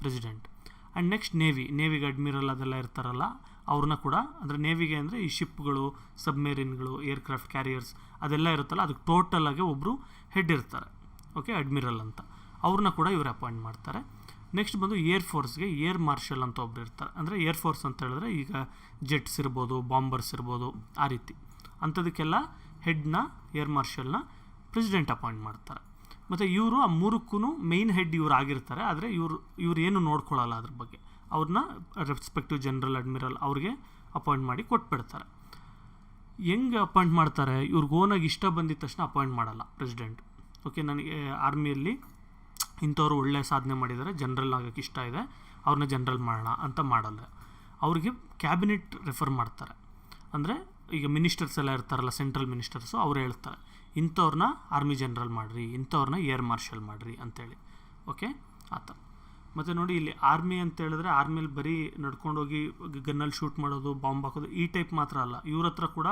ಪ್ರೆಸಿಡೆಂಟ್. ಆ್ಯಂಡ್ ನೆಕ್ಸ್ಟ್ ನೇವಿಗೆ ಅಡ್ಮಿರಲ್ ಅದೆಲ್ಲ ಇರ್ತಾರಲ್ಲ ಅವ್ರನ್ನ ಕೂಡ, ಅಂದರೆ ನೇವಿಗೆ ಅಂದರೆ ಈ ಶಿಪ್ಗಳು, ಸಬ್ಮೆರಿನ್ಗಳು, ಏರ್ಕ್ರಾಫ್ಟ್ ಕ್ಯಾರಿಯರ್ಸ್ ಅದೆಲ್ಲ ಇರುತ್ತಲ್ಲ, ಅದಕ್ಕೆ ಟೋಟಲಾಗಿ ಒಬ್ಬರು ಹೆಡ್ ಇರ್ತಾರೆ, ಓಕೆ, ಅಡ್ಮಿರಲ್ ಅಂತ. ಅವ್ರನ್ನ ಕೂಡ ಇವರು ಅಪಾಯಿಂಟ್ ಮಾಡ್ತಾರೆ. ನೆಕ್ಸ್ಟ್ ಬಂದು ಏರ್ಫೋರ್ಸ್ಗೆ ಏರ್ ಮಾರ್ಷಲ್ ಅಂತ ಒಬ್ರು ಇರ್ತಾರೆ. ಅಂದರೆ ಏರ್ಫೋರ್ಸ್ ಅಂತ ಹೇಳಿದ್ರೆ ಈಗ ಜೆಟ್ಸ್ ಇರ್ಬೋದು, ಬಾಂಬರ್ಸ್ ಇರ್ಬೋದು, ಆ ರೀತಿ ಅಂಥದಕ್ಕೆಲ್ಲ ಹೆಡ್ನ, ಏರ್ ಮಾರ್ಷಲ್ನ ಪ್ರೆಸಿಡೆಂಟ್ ಅಪಾಯಿಂಟ್ ಮಾಡ್ತಾರೆ. ಮತ್ತು ಇವರು ಆ ಮೂರಕ್ಕೂ ಮೇಯ್ನ್ ಹೆಡ್ ಇವ್ರು ಆಗಿರ್ತಾರೆ. ಆದರೆ ಇವ್ರು ಏನು ನೋಡ್ಕೊಳ್ಳಲ್ಲ ಅದ್ರ ಬಗ್ಗೆ, ಅವ್ರನ್ನ ರೆಸ್ಪೆಕ್ಟಿವ್ ಜನರಲ್, ಅಡ್ಮಿರಲ್ ಅವ್ರಿಗೆ ಅಪಾಯಿಂಟ್ ಮಾಡಿ ಕೊಟ್ಬಿಡ್ತಾರೆ. ಹೆಂಗೆ ಅಪಾಯಿಂಟ್ ಮಾಡ್ತಾರೆ? ಇವ್ರಿಗೆ ಓನಾಗಿ ಇಷ್ಟ ಬಂದಿದ್ದ ತಕ್ಷಣ ಅಪಾಯಿಂಟ್ ಮಾಡಲ್ಲ ಪ್ರೆಸಿಡೆಂಟ್. ಓಕೆ, ನನಗೆ ಆರ್ಮಿಯಲ್ಲಿ ಇಂಥವ್ರು ಒಳ್ಳೆಯ ಸಾಧನೆ ಮಾಡಿದ್ದಾರೆ, ಜನರಲ್ ಆಗೋಕ್ಕೆ ಇಷ್ಟ ಇದೆ, ಅವ್ರನ್ನ ಜನರಲ್ ಮಾಡೋಣ ಅಂತ ಮಾಡಲ್ಲ. ಅವ್ರಿಗೆ ಕ್ಯಾಬಿನೆಟ್ ರೆಫರ್ ಮಾಡ್ತಾರೆ. ಅಂದರೆ ಈಗ ಮಿನಿಸ್ಟರ್ಸ್ ಎಲ್ಲ ಇರ್ತಾರಲ್ಲ, ಸೆಂಟ್ರಲ್ ಮಿನಿಸ್ಟರ್ಸು, ಅವ್ರು ಹೇಳ್ತಾರೆ ಇಂಥವ್ರನ್ನ ಆರ್ಮಿ ಜನರಲ್ ಮಾಡಿರಿ, ಇಂಥವ್ರನ್ನ ಏರ್ ಮಾರ್ಷಲ್ ಮಾಡಿರಿ ಅಂತೇಳಿ. ಓಕೆ, ಆ ಥರ. ಮತ್ತು ನೋಡಿ ಇಲ್ಲಿ ಆರ್ಮಿ ಅಂತ ಹೇಳಿದ್ರೆ ಆರ್ಮಿಯಲ್ಲಿ ಬರೀ ನಡ್ಕೊಂಡೋಗಿ ಗನ್ನಲ್ಲಿ ಶೂಟ್ ಮಾಡೋದು, ಬಾಂಬ್ ಹಾಕೋದು ಈ ಟೈಪ್ ಮಾತ್ರ ಅಲ್ಲ, ಇವ್ರ ಹತ್ರ ಕೂಡ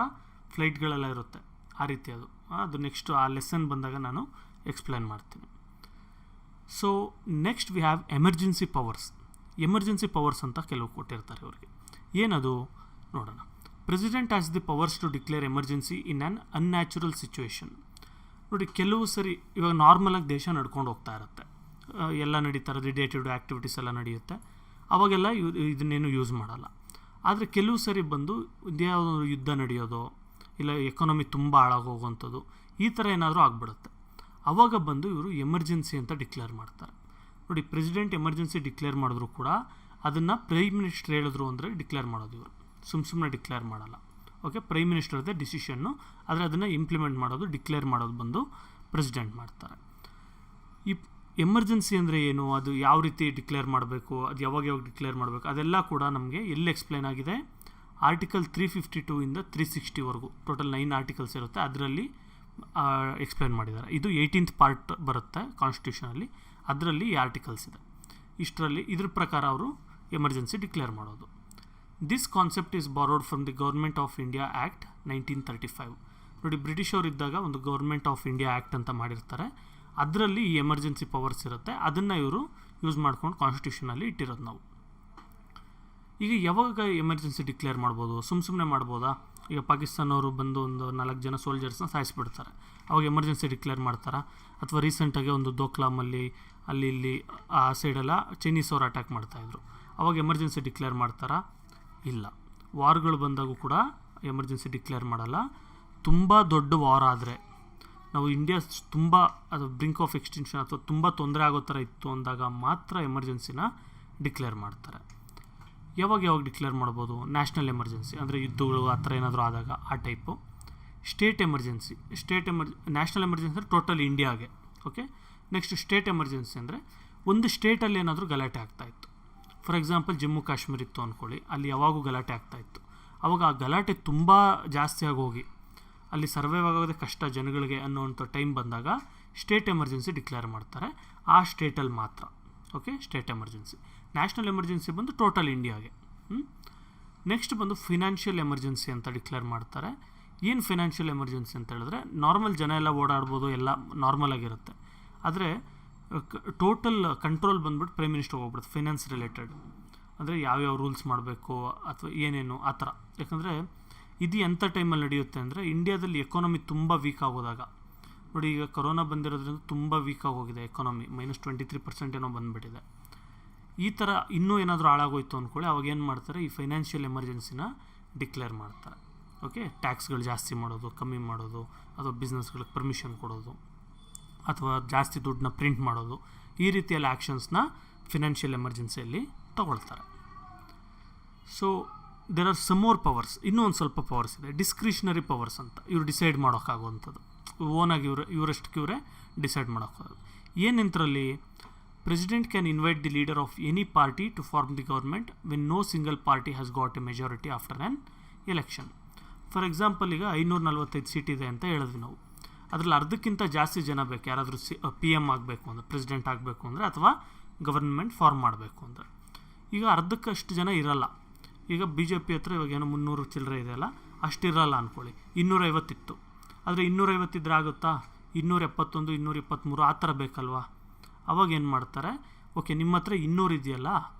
ಫ್ಲೈಟ್ಗಳೆಲ್ಲ ಇರುತ್ತೆ. ಆ ರೀತಿ ಅದು ನೆಕ್ಸ್ಟ್ ಆ ಲೆಸನ್ ಬಂದಾಗ ನಾನು ಎಕ್ಸ್ಪ್ಲೇನ್ ಮಾಡ್ತೀನಿ. So next we have emergency powers. Emergency powers ಅಂತ ಕೆಲವು ಕೊಟ್ಟಿರ್ತಾರೆ ಇವ್ರಿಗೆ. ಏನದು ನೋಡೋಣ. President has the powers to declare emergency in an unnatural situation. ನೋಡಿ, ಕೆಲವು ಸರಿ ಇವಾಗ ನಾರ್ಮಲಾಗಿ ದೇಶ ನಡ್ಕೊಂಡು ಹೋಗ್ತಾ ಇರುತ್ತೆ, ಎಲ್ಲ ನಡೀತಾ ಇರೋದು, ಡೇ ಟು ಡೇ ಆ್ಯಕ್ಟಿವಿಟೀಸ್ ಎಲ್ಲ ನಡೆಯುತ್ತೆ, ಅವಾಗೆಲ್ಲ ಇದನ್ನೇನು ಯೂಸ್ ಮಾಡಲ್ಲ. ಆದರೆ ಕೆಲವು ಸರಿ ಬಂದು ಯಾವುದೋ ಯುದ್ಧ ನಡೆಯೋದು, ಇಲ್ಲ ಎಕಾನಮಿ ತುಂಬ ಹಾಳಾಗೋಗುವಂಥದ್ದು, ಈ ಥರ ಏನಾದರೂ ಆಗ್ಬಿಡುತ್ತೆ. ಆವಾಗ ಬಂದು ಇವರು ಎಮರ್ಜೆನ್ಸಿ ಅಂತ ಡಿಕ್ಲೇರ್ ಮಾಡ್ತಾರೆ. ನೋಡಿ, ಪ್ರೆಸಿಡೆಂಟ್ ಎಮರ್ಜೆನ್ಸಿ ಡಿಕ್ಲೇರ್ ಮಾಡಿದ್ರು ಕೂಡ ಅದನ್ನು ಪ್ರೈಮ್ ಮಿನಿಸ್ಟರ್ ಹೇಳಿದ್ರು ಅಂದರೆ ಡಿಕ್ಲೇರ್ ಮಾಡೋದು ಇವರು, ಸುಮ್ಮನೆ ಡಿಕ್ಲೇರ್ ಮಾಡಲ್ಲ. ಓಕೆ, ಪ್ರೈಮ್ ಮಿನಿಸ್ಟರ್ದೇ ಡಿಸಿಷನ್ನು, ಆದರೆ ಅದನ್ನು ಇಂಪ್ಲಿಮೆಂಟ್ ಮಾಡೋದು, ಡಿಕ್ಲೇರ್ ಮಾಡೋದು ಬಂದು ಪ್ರೆಸಿಡೆಂಟ್ ಮಾಡ್ತಾರೆ. ಈ ಎಮರ್ಜೆನ್ಸಿ ಅಂದರೆ ಏನು, ಅದು ಯಾವ ರೀತಿ ಡಿಕ್ಲೇರ್ ಮಾಡಬೇಕು, ಅದು ಯಾವಾಗ ಡಿಕ್ಲೇರ್ ಮಾಡಬೇಕು, ಅದೆಲ್ಲ ಕೂಡ ನಮಗೆ ಎಲ್ಲಿ ಎಕ್ಸ್ಪ್ಲೇನ್ ಆಗಿದೆ, ಆರ್ಟಿಕಲ್ 352 ಇಂದ 360ವರೆಗೂ ಟೋಟಲ್ 9 ಆರ್ಟಿಕಲ್ಸ್ ಇರುತ್ತೆ, ಅದರಲ್ಲಿ ಎಕ್ಸ್ಪ್ಲೇನ್ ಮಾಡಿದ್ದಾರೆ. ಇದು 18th ಪಾರ್ಟ್ ಬರುತ್ತೆ ಕಾನ್ಸ್ಟಿಟ್ಯೂಷನಲ್ಲಿ, ಅದರಲ್ಲಿ ಈ ಆರ್ಟಿಕಲ್ಸ್ ಇದೆ. ಇದ್ರ ಪ್ರಕಾರ ಅವರು ಎಮರ್ಜೆನ್ಸಿ ಡಿಕ್ಲೇರ್ ಮಾಡೋದು. This concept is borrowed from the government of India act 1935. ನೋಡಿ, ಬ್ರಿಟಿಷ್ ಅವರು ಇದ್ದಾಗ ಒಂದು ಗೌರ್ಮೆಂಟ್ ಆಫ್ ಇಂಡಿಯಾ ಆ್ಯಕ್ಟ್ ಅಂತ ಮಾಡಿರ್ತಾರೆ, ಅದರಲ್ಲಿ ಈ ಎಮರ್ಜೆನ್ಸಿ ಪವರ್ಸ್ ಇರುತ್ತೆ, ಅದನ್ನು ಇವರು ಯೂಸ್ ಮಾಡ್ಕೊಂಡು ಕಾನ್ಸ್ಟಿಟ್ಯೂಷನಲ್ಲಿ ಇಟ್ಟಿರೋದು ನಾವು. ಈಗ ಯಾವಾಗ ಎಮರ್ಜೆನ್ಸಿ ಡಿಕ್ಲೇರ್ ಮಾಡ್ಬೋದು? ಸುಮ್ಮನೆ ಮಾಡ್ಬೋದಾ? ಈಗ ಪಾಕಿಸ್ತಾನವರು ಬಂದು ಒಂದು 4 ಜನ ಸೋಲ್ಜರ್ಸ್ನ ಸಾಯಿಸ್ಬಿಡ್ತಾರೆ, ಅವಾಗ ಎಮರ್ಜೆನ್ಸಿ ಡಿಕ್ಲೇರ್ ಮಾಡ್ತಾರಾ? ಅಥವಾ ರೀಸೆಂಟಾಗಿ ಒಂದು ದೋಕ್ಲಾಮಲ್ಲಿ ಇಲ್ಲಿ ಆ ಸೈಡೆಲ್ಲ ಚೈನೀಸ್ ಅವರು ಅಟ್ಯಾಕ್ ಮಾಡ್ತಾಯಿದ್ರು, ಅವಾಗ ಎಮರ್ಜೆನ್ಸಿ ಡಿಕ್ಲೇರ್ ಮಾಡ್ತಾರಾ? ಇಲ್ಲ. ವಾರ್ಗಳು ಬಂದಾಗೂ ಕೂಡ ಎಮರ್ಜೆನ್ಸಿ ಡಿಕ್ಲೇರ್ ಮಾಡಲ್ಲ. ತುಂಬ ದೊಡ್ಡ ವಾರ್ ಆದರೆ, ನಾವು ಇಂಡಿಯಾ ತುಂಬ ಅದು ಬ್ರಿಂಕ್ ಆಫ್ ಎಕ್ಸ್ಟಿಂಕ್ಷನ್ ಅಥವಾ ತುಂಬ ತೊಂದರೆ ಆಗೋ ಥರ ಇತ್ತು ಅಂದಾಗ ಮಾತ್ರ ಎಮರ್ಜೆನ್ಸಿನ ಡಿಕ್ಲೇರ್ ಮಾಡ್ತಾರೆ. ಯಾವಾಗ ಡಿಕ್ಲೇರ್ ಮಾಡ್ಬೋದು? ನ್ಯಾಷನಲ್ ಎಮರ್ಜೆನ್ಸಿ ಅಂದರೆ ಯುದ್ಧಗಳು ಆ ಥರ ಏನಾದರೂ ಆದಾಗ ಆ type. State emergency, national emergency ಅಂದರೆ ಟೋಟಲ್ ಇಂಡಿಯಾಗೆ. ಓಕೆ, ನೆಕ್ಸ್ಟ್ ಸ್ಟೇಟ್ ಎಮರ್ಜೆನ್ಸಿ ಅಂದರೆ ಒಂದು ಸ್ಟೇಟಲ್ಲಿ ಏನಾದರೂ ಗಲಾಟೆ ಆಗ್ತಾಯಿತ್ತು. ಫಾರ್ ಎಕ್ಸಾಂಪಲ್ ಜಮ್ಮು ಕಾಶ್ಮೀರ ಇತ್ತು ಅಂದ್ಕೊಳ್ಳಿ, ಅಲ್ಲಿ ಯಾವಾಗೂ ಗಲಾಟೆ ಆಗ್ತಾಯಿತ್ತು. ಆವಾಗ ಆ ಗಲಾಟೆ ತುಂಬ ಜಾಸ್ತಿ ಆಗೋಗಿ ಅಲ್ಲಿ ಸರ್ವೈವ್ ಆಗೋದೇ ಕಷ್ಟ ಜನಗಳಿಗೆ ಅನ್ನೋವಂಥ ಟೈಮ್ ಬಂದಾಗ ಸ್ಟೇಟ್ ಎಮರ್ಜೆನ್ಸಿ ಡಿಕ್ಲೇರ್ ಮಾಡ್ತಾರೆ, ಆ ಸ್ಟೇಟಲ್ಲಿ ಮಾತ್ರ. Okay, state emergency. National emergency ಬಂದು ಟೋಟಲ್ ಇಂಡಿಯಾಗೆ. ನೆಕ್ಸ್ಟ್ ಬಂದು ಫಿನಾನ್ಷಿಯಲ್ ಎಮರ್ಜೆನ್ಸಿ ಅಂತ ಡಿಕ್ಲೇರ್ ಮಾಡ್ತಾರೆ. ಏನು ಫಿನಾನ್ಷಿಯಲ್ ಎಮರ್ಜೆನ್ಸಿ ಅಂತ ಹೇಳಿದ್ರೆ, ನಾರ್ಮಲ್ ಜನ ಎಲ್ಲ ಓಡಾಡ್ಬೋದು, ಎಲ್ಲ ನಾರ್ಮಲ್ ಆಗಿರುತ್ತೆ, ಆದರೆ ಟೋಟಲ್ ಕಂಟ್ರೋಲ್ ಬಂದ್ಬಿಟ್ಟು ಪ್ರೈಮ್ ಮಿನಿಸ್ಟರ್ ಹೋಗ್ಬಿಡುತ್ತೆ ಫೈನಾನ್ಸ್ ರಿಲೇಟೆಡ್. ಅಂದರೆ ಯಾವ್ಯಾವ ರೂಲ್ಸ್ ಮಾಡಬೇಕು ಅಥವಾ ಏನೇನು ಆ ಥರ. ಯಾಕಂದರೆ ಇದು ಎಂಥ ಟೈಮಲ್ಲಿ ನಡೆಯುತ್ತೆ ಅಂದರೆ, ಇಂಡಿಯಾದಲ್ಲಿ ಎಕಾನಮಿ ತುಂಬ ವೀಕ್ ಆಗೋದಾಗ, ನೋಡಿ ಈಗ ಕೊರೋನಾ ಬಂದಿರೋದ್ರಿಂದ ತುಂಬ ವೀಕ್ ಆಗೋಗಿದೆ ಎಕಾನಮಿ, -23% ಏನೋ ಬಂದುಬಿಟ್ಟಿದೆ. ಈ ಥರ ಇನ್ನೂ ಏನಾದರೂ ಹಾಳಾಗೋಯ್ತು ಅಂದ್ಕೊಳ್ಳಿ, ಅವಾಗ ಏನು ಮಾಡ್ತಾರೆ, ಈ ಫೈನಾನ್ಷಿಯಲ್ ಎಮರ್ಜೆನ್ಸಿನ ಡಿಕ್ಲೇರ್ ಮಾಡ್ತಾರೆ. ಓಕೆ, ಟ್ಯಾಕ್ಸ್ಗಳು ಜಾಸ್ತಿ ಮಾಡೋದು, ಕಮ್ಮಿ ಮಾಡೋದು, ಅಥವಾ ಬಿಸ್ನೆಸ್ಗಳಿಗೆ ಪರ್ಮಿಷನ್ ಕೊಡೋದು, ಅಥವಾ ಜಾಸ್ತಿ ದುಡ್ಡನ್ನ ಪ್ರಿಂಟ್ ಮಾಡೋದು, ಈ ರೀತಿಯಲ್ಲಿ ಆ್ಯಕ್ಷನ್ಸ್ನ ಫಿನಾನ್ಷಿಯಲ್ ಎಮರ್ಜೆನ್ಸಿಯಲ್ಲಿ ತಗೊಳ್ತಾರೆ. So there are some more powers, ಇನ್ನೂ ಒಂದು ಸ್ವಲ್ಪ ಪವರ್ಸ್ ಇದೆ, ಡಿಸ್ಕ್ರಿಷನರಿ ಪವರ್ಸ್ ಅಂತ. ಇವರು ಡಿಸೈಡ್ ಮಾಡೋಕ್ಕಾಗುವಂಥದ್ದು, ಓನಾಗಿ ಇವರಷ್ಟಕ್ಕೆ ಇವರೇ ಡಿಸೈಡ್ ಮಾಡೋಕ್ಕಾಗೋದು. ಏನೆಂತರಲ್ಲಿ, president can invite the leader of any party to form the government when no single party has got a majority after an election. For example, ಈಗ 545 ಸೀಟ್ ಇದೆ ಅಂತ ಹೇಳಿದ್ವಿ ನಾವು, ಅದರಲ್ಲಿ ಅರ್ಧಕ್ಕಿಂತ ಜಾಸ್ತಿ ಜನ ಬೇಕು ಯಾರಾದರೂ PM ಆಗಬೇಕು ಅಂದರೆ, ಪ್ರೆಸಿಡೆಂಟ್ ಆಗಬೇಕು ಅಂದರೆ, ಅಥವಾ ಗವರ್ಮೆಂಟ್ ಫಾರ್ಮ್ ಮಾಡಬೇಕು ಅಂದರೆ. ಈಗ ಅರ್ಧಕ್ಕಷ್ಟು ಜನ ಇರಲ್ಲ. ಈಗ BJP ಹತ್ರ ಇವಾಗ ಏನೋ 300 ಚಿಲ್ಲರೆ ಇದೆಯಲ್ಲ, ಅಷ್ಟಿರಲ್ಲ ಅಂದ್ಕೊಳ್ಳಿ, 250 ಇತ್ತು, ಆದರೆ 250 ಇದ್ರೆ ಆಗುತ್ತಾ? 271, 223 ಆ ಥರ ಬೇಕಲ್ವಾ? ಅವಾಗ ಏನು ಮಾಡ್ತಾರೆ, ಓಕೆ ನಿಮ್ಮ ಹತ್ರ 200 ಇದೆಯಲ್ಲ,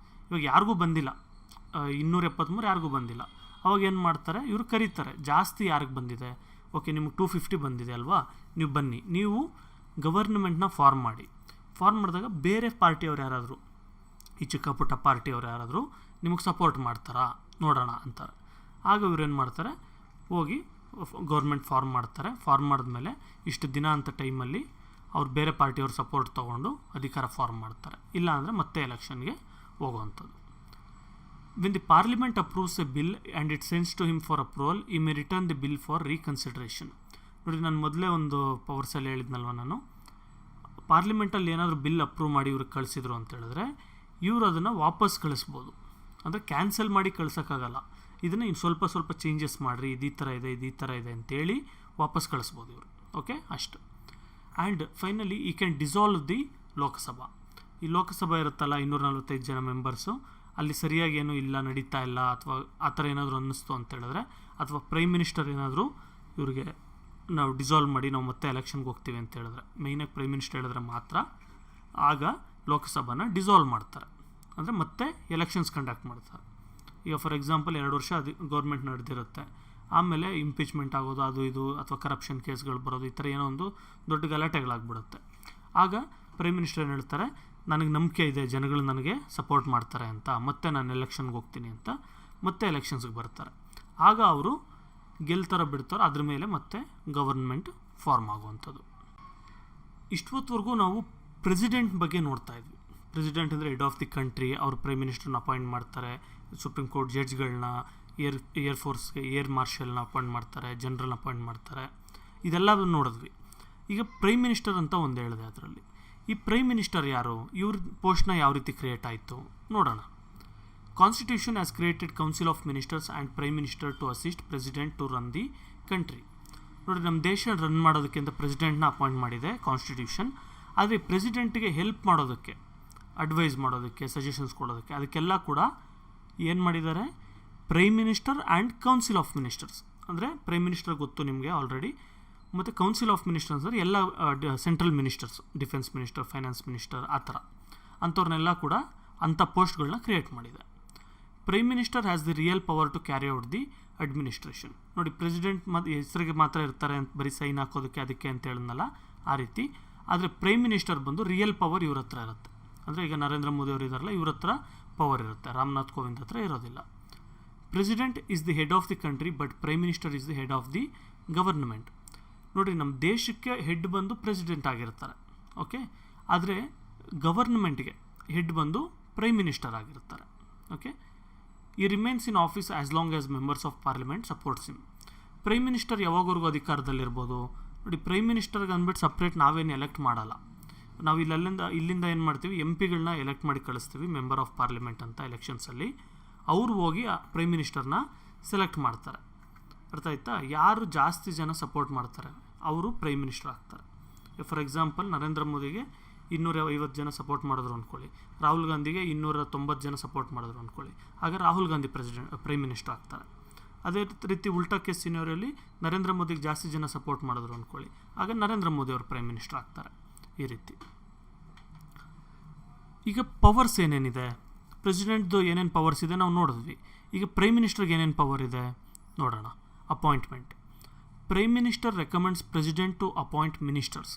ಇವಾಗ ಯಾರಿಗೂ ಬಂದಿಲ್ಲ, 273 ಯಾರಿಗೂ ಬಂದಿಲ್ಲ. ಅವಾಗ ಏನು ಮಾಡ್ತಾರೆ, ಇವರು ಕರೀತಾರೆ, ಜಾಸ್ತಿ ಯಾರಿಗೆ ಬಂದಿದೆ, ಓಕೆ ನಿಮಗೆ 250 ಬಂದಿದೆ ಅಲ್ವಾ, ನೀವು ಬನ್ನಿ, ನೀವು ಗವರ್ನಮೆಂಟ್ನ ಫಾರ್ಮ್ ಮಾಡಿದಾಗ ಬೇರೆ ಪಾರ್ಟಿಯವ್ರು ಯಾರಾದರೂ, ಈ ಚಿಕ್ಕ ಪುಟ್ಟ ಪಾರ್ಟಿಯವ್ರು ಯಾರಾದರೂ ನಿಮಗೆ ಸಪೋರ್ಟ್ ಮಾಡ್ತಾರಾ ನೋಡೋಣ ಅಂತಾರೆ. ಆಗ ಇವ್ರು ಏನು ಮಾಡ್ತಾರೆ, ಹೋಗಿ ಗೌರ್ಮೆಂಟ್ ಫಾರ್ಮ್ ಮಾಡಿದ್ಮೇಲೆ ಇಷ್ಟು ದಿನ ಅಂತ ಟೈಮಲ್ಲಿ ಅವ್ರು ಬೇರೆ ಪಾರ್ಟಿಯವ್ರ ಸಪೋರ್ಟ್ ತೊಗೊಂಡು ಅಧಿಕಾರ ಫಾರ್ಮ್ ಮಾಡ್ತಾರೆ. ಇಲ್ಲ ಅಂದರೆ ಮತ್ತೆ ಎಲೆಕ್ಷನ್ಗೆ ಹೋಗುವಂಥದ್ದು. When the parliament approves a bill and it sends to him for approval, he may return the bill for reconsideration. ನೋಡಿ, ನಾನು ಮೊದಲೇ ಒಂದು ಪವರ್ಸಲ್ಲಿ ಹೇಳಿದ್ನಲ್ವ, ನಾನು ಪಾರ್ಲಿಮೆಂಟಲ್ಲಿ ಏನಾದರೂ ಬಿಲ್ ಅಪ್ರೂವ್ ಮಾಡಿ ಇವ್ರಿಗೆ ಕಳಿಸಿದ್ರು ಅಂತ ಹೇಳಿದ್ರೆ ಇವರು ಅದನ್ನು ವಾಪಸ್ ಕಳಿಸ್ಬೋದು. ಅಂದರೆ ಕ್ಯಾನ್ಸಲ್ ಮಾಡಿ ಕಳ್ಸೋಕ್ಕಾಗಲ್ಲ. ಇದನ್ನು ಇನ್ನು ಸ್ವಲ್ಪ ಚೇಂಜಸ್ ಮಾಡಿರಿ, ಇದು ಈ ಥರ ಇದೆ ಅಂತೇಳಿ ವಾಪಸ್ ಕಳಿಸ್ಬೋದು ಇವರು. ಓಕೆ, ಅಷ್ಟು. ಆ್ಯಂಡ್ ಫೈನಲಿ ಈ ಕ್ಯಾನ್ ಡಿಸಾಲ್ವ್ ದಿ ಲೋಕಸಭಾ. ಈ ಲೋಕಸಭಾ ಇರುತ್ತಲ್ಲ, 245 ಜನ ಮೆಂಬರ್ಸು, ಅಲ್ಲಿ ಸರಿಯಾಗಿ ಏನೂ ಇಲ್ಲ, ನಡೀತಾ ಇಲ್ಲ, ಅಥವಾ ಆ ಥರ ಏನಾದರೂ ಅನ್ನಿಸ್ತು ಅಂತ ಹೇಳಿದ್ರೆ, ಅಥವಾ ಪ್ರೈಮ್ ಮಿನಿಸ್ಟರ್ ಏನಾದರೂ ಇವ್ರಿಗೆ ನಾವು ಡಿಸಾಲ್ವ್ ಮಾಡಿ ನಾವು ಮತ್ತೆ ಎಲೆಕ್ಷನ್ಗೆ ಹೋಗ್ತೀವಿ ಅಂತ ಹೇಳಿದ್ರೆ, ಮೇಯ್ನಾಗಿ ಪ್ರೈಮ್ ಮಿನಿಸ್ಟರ್ ಹೇಳಿದ್ರೆ ಮಾತ್ರ ಆಗ ಲೋಕಸಭಾನ ಡಿಸಾಲ್ವ್ ಮಾಡ್ತಾರೆ. ಅಂದರೆ ಮತ್ತೆ ಎಲೆಕ್ಷನ್ಸ್ ಕಂಡಕ್ಟ್ ಮಾಡ್ತಾರೆ. ಈಗ ಫಾರ್ ಎಕ್ಸಾಂಪಲ್ 2 ವರ್ಷ ಗೌರ್ಮೆಂಟ್ ನಡೆದಿರುತ್ತೆ, ಆಮೇಲೆ ಇಂಪೀಚ್ಮೆಂಟ್ ಆಗೋದು, ಅದು ಇದು, ಅಥವಾ ಕರಪ್ಷನ್ ಕೇಸ್ಗಳು ಬರೋದು, ಈ ಥರ ಏನೋ ಒಂದು ದೊಡ್ಡ ಗಲಾಟೆಗಳಾಗ್ಬಿಡುತ್ತೆ. ಆಗ ಪ್ರೈಮ್ ಮಿನಿಸ್ಟರ್ ಏನು ಹೇಳ್ತಾರೆ, ನನಗೆ ನಂಬಿಕೆ ಇದೆ, ಜನಗಳು ನನಗೆ ಸಪೋರ್ಟ್ ಮಾಡ್ತಾರೆ ಅಂತ, ಮತ್ತೆ ನಾನು ಎಲೆಕ್ಷನ್ಗೆ ಹೋಗ್ತೀನಿ ಅಂತ ಮತ್ತೆ ಎಲೆಕ್ಷನ್ಸ್ಗೆ ಬರ್ತಾರೆ. ಆಗ ಅವರು ಗೆಲ್ತಾರೋ ಬಿಡ್ತಾರೋ ಅದ್ರ ಮೇಲೆ ಮತ್ತೆ ಗವರ್ನ್ಮೆಂಟ್ ಫಾರ್ಮ್ ಆಗುವಂಥದ್ದು. ಇಷ್ಟೊತ್ತವರೆಗೂ ನಾವು ಪ್ರೆಸಿಡೆಂಟ್ ಬಗ್ಗೆ ನೋಡ್ತಾ ಇದ್ವಿ. ಪ್ರೆಸಿಡೆಂಟ್ ಅಂದರೆ ಹೆಡ್ ಆಫ್ ದಿ ಕಂಟ್ರಿ, ಅವರು ಪ್ರೈಮ್ ಮಿನಿಸ್ಟರ್ನ ಅಪಾಯಿಂಟ್ ಮಾಡ್ತಾರೆ, ಸುಪ್ರೀಂ ಕೋರ್ಟ್ ಜಡ್ಜ್ಗಳನ್ನ, ಏರ್ಫೋರ್ಸ್ಗೆ ಏರ್ ಮಾರ್ಷಲ್ನ ಅಪಾಯಿಂಟ್ ಮಾಡ್ತಾರೆ, ಜನರಲ್ನ ಅಪಾಯಿಂಟ್ ಮಾಡ್ತಾರೆ, ಇದೆಲ್ಲ ನೋಡಿದ್ವಿ. ಈಗ ಪ್ರೈಮ್ ಮಿನಿಸ್ಟರ್ ಅಂತ ಒಂದು ಹೇಳಿದೆ. ಅದರಲ್ಲಿ ಈ ಪ್ರೈಮ್ ಮಿನಿಸ್ಟರ್ ಯಾರು, ಇವ್ರ ಪೋಸ್ಟ್ನ ಯಾವ ರೀತಿ ಕ್ರಿಯೇಟ್ ಆಯಿತು ನೋಡೋಣ. Constitution has created council of ministers and prime minister to assist president to run the country. ನೋಡಿ, ನಮ್ಮ ದೇಶ ರನ್ ಮಾಡೋದಕ್ಕಿಂತ ಪ್ರೆಸಿಡೆಂಟ್ನ ಅಪಾಯಿಂಟ್ ಮಾಡಿದೆ ಕಾನ್ಸ್ಟಿಟ್ಯೂಷನ್. ಆದರೆ ಪ್ರೆಸಿಡೆಂಟ್ಗೆ ಹೆಲ್ಪ್ ಮಾಡೋದಕ್ಕೆ, ಅಡ್ವೈಸ್ ಮಾಡೋದಕ್ಕೆ, ಸಜೆಷನ್ಸ್ ಕೊಡೋದಕ್ಕೆ, ಅದಕ್ಕೆಲ್ಲ ಕೂಡ ಏನು ಮಾಡಿದ್ದಾರೆ, prime minister and council of ministers. ಅಂದರೆ ಪ್ರೈಮ್ ಮಿನಿಸ್ಟರ್ ಗೊತ್ತು ನಿಮಗೆ ಆಲ್ರೆಡಿ, ಮತ್ತು ಕೌನ್ಸಿಲ್ ಆಫ್ ಮಿನಿಸ್ಟರ್ಸ್ ಅಂದರೆ ಎಲ್ಲ central ministers, defence minister, finance minister, ಆ ಥರ ಅಂಥವ್ರನ್ನೆಲ್ಲ ಕೂಡ ಅಂಥ ಪೋಸ್ಟ್ಗಳನ್ನ ಕ್ರಿಯೇಟ್ ಮಾಡಿದೆ. Prime minister has the real power to carry out the administration. ನೋಡಿ, ಪ್ರೆಸಿಡೆಂಟ್ ಹೆಸರಿಗೆ ಮಾತ್ರ ಇರ್ತಾರೆ ಅಂತ ಬರೀ ಸೈನ್ ಹಾಕೋದಕ್ಕೆ ಅದಕ್ಕೆ ಅಂತ ಹೇಳಿದ್ನಲ್ಲ, ಆ ರೀತಿ. ಆದರೆ ಪ್ರೈಮ್ ಮಿನಿಸ್ಟರ್ ಬಂದು ರಿಯಲ್ ಪವರ್ ಇವ್ರ ಹತ್ರ ಇರುತ್ತೆ. ಅಂದರೆ ಈಗ ನರೇಂದ್ರ ಮೋದಿ ಅವರು ಇದ್ದಾರಲ್ಲ, ಇವ್ರ ಹತ್ರ ಪವರ್ ಇರುತ್ತೆ, ರಾಮನಾಥ್ ಕೋವಿಂದ್ ಹತ್ರ ಇರೋದಿಲ್ಲ. President is the head of the country, but prime minister is the head of the government. ನೋಡಿ, ನಮ್ಮ ದೇಶಕ್ಕೆ ಹೆಡ್ ಬಂದು ಪ್ರೆಸಿಡೆಂಟ್ ಆಗಿರ್ತಾರೆ, ಓಕೆ. ಆದರೆ ಗವರ್ನಮೆಂಟ್ಗೆ ಹೆಡ್ ಬಂದು ಪ್ರೈಮ್ ಮಿನಿಸ್ಟರ್ ಆಗಿರ್ತಾರೆ, okay. He remains in office as long as members of parliament supports him. Prime minister ಯಾವಾಗವರೆಗೂ ಅಧಿಕಾರದಲ್ಲಿರ್ಬೋದು. ನೋಡಿ, ಪ್ರೈಮ್ ಮಿನಿಸ್ಟರ್ಗೆ ಅಂದ್ಬಿಟ್ಟು ಸಪ್ರೇಟ್ ನಾವೇನು ಎಲೆಕ್ಟ್ ಮಾಡಲ್ಲ. ನಾವು ಇಲ್ಲಿಂದ ಏನು ಮಾಡ್ತೀವಿ, MP ಗಳನ್ನ ಎಲೆಕ್ಟ್ ಮಾಡಿ ಕಳಿಸ್ತೀವಿ, ಮೆಂಬರ್ ಆಫ್ ಪಾರ್ಲಿಮೆಂಟ್ ಅಂತ ಎಲೆಕ್ಷನ್ಸಲ್ಲಿ. ಅವರು ಹೋಗಿ ಆ ಪ್ರೈಮ್ ಮಿನಿಸ್ಟರ್ನ ಸೆಲೆಕ್ಟ್ ಮಾಡ್ತಾರೆ. ಅರ್ಥ ಆಯ್ತಾ? ಯಾರು ಜಾಸ್ತಿ ಜನ ಸಪೋರ್ಟ್ ಮಾಡ್ತಾರೆ ಅವರು ಪ್ರೈಮ್ ಮಿನಿಸ್ಟರ್ ಆಗ್ತಾರೆ. ಫಾರ್ ಎಕ್ಸಾಂಪಲ್, ನರೇಂದ್ರ ಮೋದಿಗೆ 250 ಜನ ಸಪೋರ್ಟ್ ಮಾಡಿದ್ರು ಅಂದ್ಕೊಳ್ಳಿ, ರಾಹುಲ್ ಗಾಂಧಿಗೆ 290 ಜನ ಸಪೋರ್ಟ್ ಮಾಡಿದ್ರು ಅಂದ್ಕೊಳ್ಳಿ, ಆಗ ರಾಹುಲ್ ಗಾಂಧಿ ಪ್ರೈಮ್ ಮಿನಿಸ್ಟರ್ ಆಗ್ತಾರೆ. ಅದೇ ರೀತಿ ಉಲ್ಟಾ ಕೇಸ್ ಸಿನಾರಿಯೋಲಿ ನರೇಂದ್ರ ಮೋದಿಗೆ ಜಾಸ್ತಿ ಜನ ಸಪೋರ್ಟ್ ಮಾಡಿದ್ರು ಅಂದ್ಕೊಳ್ಳಿ, ಆಗ ನರೇಂದ್ರ ಮೋದಿ ಅವರು ಪ್ರೈಮ್ ಮಿನಿಸ್ಟರ್ ಆಗ್ತಾರೆ. ಈ ರೀತಿ. ಈಗ ಪವರ್ಸ್ ಏನೇನಿದೆ, ಪ್ರೆಸಿಡೆಂಟ್ದು ಏನೇನು ಪವರ್ಸ್ ಇದೆ ನಾವು ನೋಡಿದ್ವಿ. ಈಗ ಪ್ರೈಮ್ ಮಿನಿಸ್ಟರ್ಗೆ ಏನೇನು ಪವರ್ ಇದೆ ನೋಡೋಣ. Appointment. Prime minister recommends president to appoint ministers.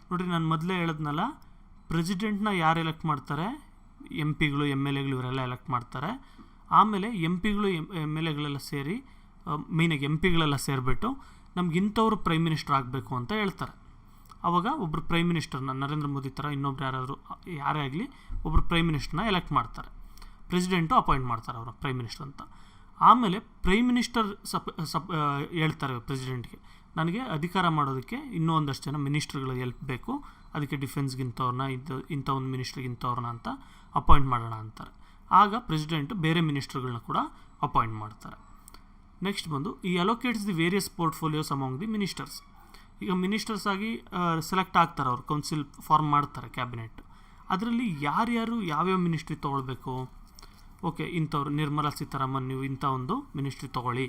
ನೋಡಿರಿ, ನಾನು ಮೊದಲೇ ಹೇಳಿದ್ನಲ್ಲ, ಪ್ರೆಸಿಡೆಂಟ್ನ ಯಾರು ಎಲೆಕ್ಟ್ ಮಾಡ್ತಾರೆ, MP ಗಳು MLA ಗಳು ಇವರೆಲ್ಲ ಎಲೆಕ್ಟ್ ಮಾಡ್ತಾರೆ. ಆಮೇಲೆ MP ಗಳು MLA ಗಳೆಲ್ಲ ಸೇರಿ, ಮೇಯ್ನಾಗಿ MP ಗಳೆಲ್ಲ ಸೇರಿಬಿಟ್ಟು ನಮ್ಗೆ ಇಂಥವ್ರು ಪ್ರೈಮ್ ಮಿನಿಸ್ಟರ್ ಆಗಬೇಕು ಅಂತ ಹೇಳ್ತಾರೆ. ಆವಾಗ ಒಬ್ಬರು ಪ್ರೈಮ್ ಮಿನಿಸ್ಟರ್ನ, ನರೇಂದ್ರ ಮೋದಿ ಥರ ಇನ್ನೊಬ್ರು ಯಾರೇ ಆಗಲಿ ಒಬ್ಬರು ಪ್ರೈಮ್ ಮಿನಿಸ್ಟರ್ನ ಎಲೆಕ್ಟ್ ಮಾಡ್ತಾರೆ. ಪ್ರೆಸಿಡೆಂಟು ಅಪಾಯಿಂಟ್ ಮಾಡ್ತಾರೆ ಅವರ ಪ್ರೈಮ್ ಮಿನಿಸ್ಟರ್ ಅಂತ. ಆಮೇಲೆ ಪ್ರೈಮ್ ಮಿನಿಸ್ಟರ್ ಹೇಳ್ತಾರೆ ಪ್ರೆಸಿಡೆಂಟ್ಗೆ, ನನಗೆ ಅಧಿಕಾರ ಮಾಡೋದಕ್ಕೆ ಇನ್ನೂ ಒಂದಷ್ಟು ಜನ ಮಿನಿಸ್ಟ್ರುಗಳು ಹೆಲ್ಪ್ ಬೇಕು, ಅದಕ್ಕೆ ಡಿಫೆನ್ಸ್ಗೆ ಇಂಥವ್ರನ್ನ, ಇಂಥ ಒಂದು ಮಿನಿಸ್ಟ್ರಿಗೆ ಇಂಥವ್ರನ್ನ ಅಂತ ಅಪಾಯಿಂಟ್ ಮಾಡೋಣ ಅಂತಾರೆ. ಆಗ ಪ್ರೆಸಿಡೆಂಟ್ ಬೇರೆ ಮಿನಿಸ್ಟ್ರುಗಳನ್ನ ಕೂಡ ಅಪಾಯಿಂಟ್ ಮಾಡ್ತಾರೆ. ನೆಕ್ಸ್ಟ್ ಬಂದು he allocates the various portfolios among the ministers. ಈಗ ಮಿನಿಸ್ಟರ್ಸ್ ಆಗಿ ಸೆಲೆಕ್ಟ್ ಆಗ್ತಾರೆ, ಅವರು ಕೌನ್ಸಿಲ್ ಫಾರ್ಮ್ ಮಾಡ್ತಾರೆ, ಕ್ಯಾಬಿನೆಟ್. ಅದರಲ್ಲಿ ಯಾರ್ಯಾರು ಯಾವ್ಯಾವ ಮಿನಿಸ್ಟ್ರಿ ತೊಗೊಳ್ಬೇಕು, ಓಕೆ ಇಂಥವ್ರು ನಿರ್ಮಲಾ ಸೀತಾರಾಮನ್ ನೀವು ಇಂಥ ಒಂದು ಮಿನಿಸ್ಟ್ರಿ ತೊಗೊಳ್ಳಿ,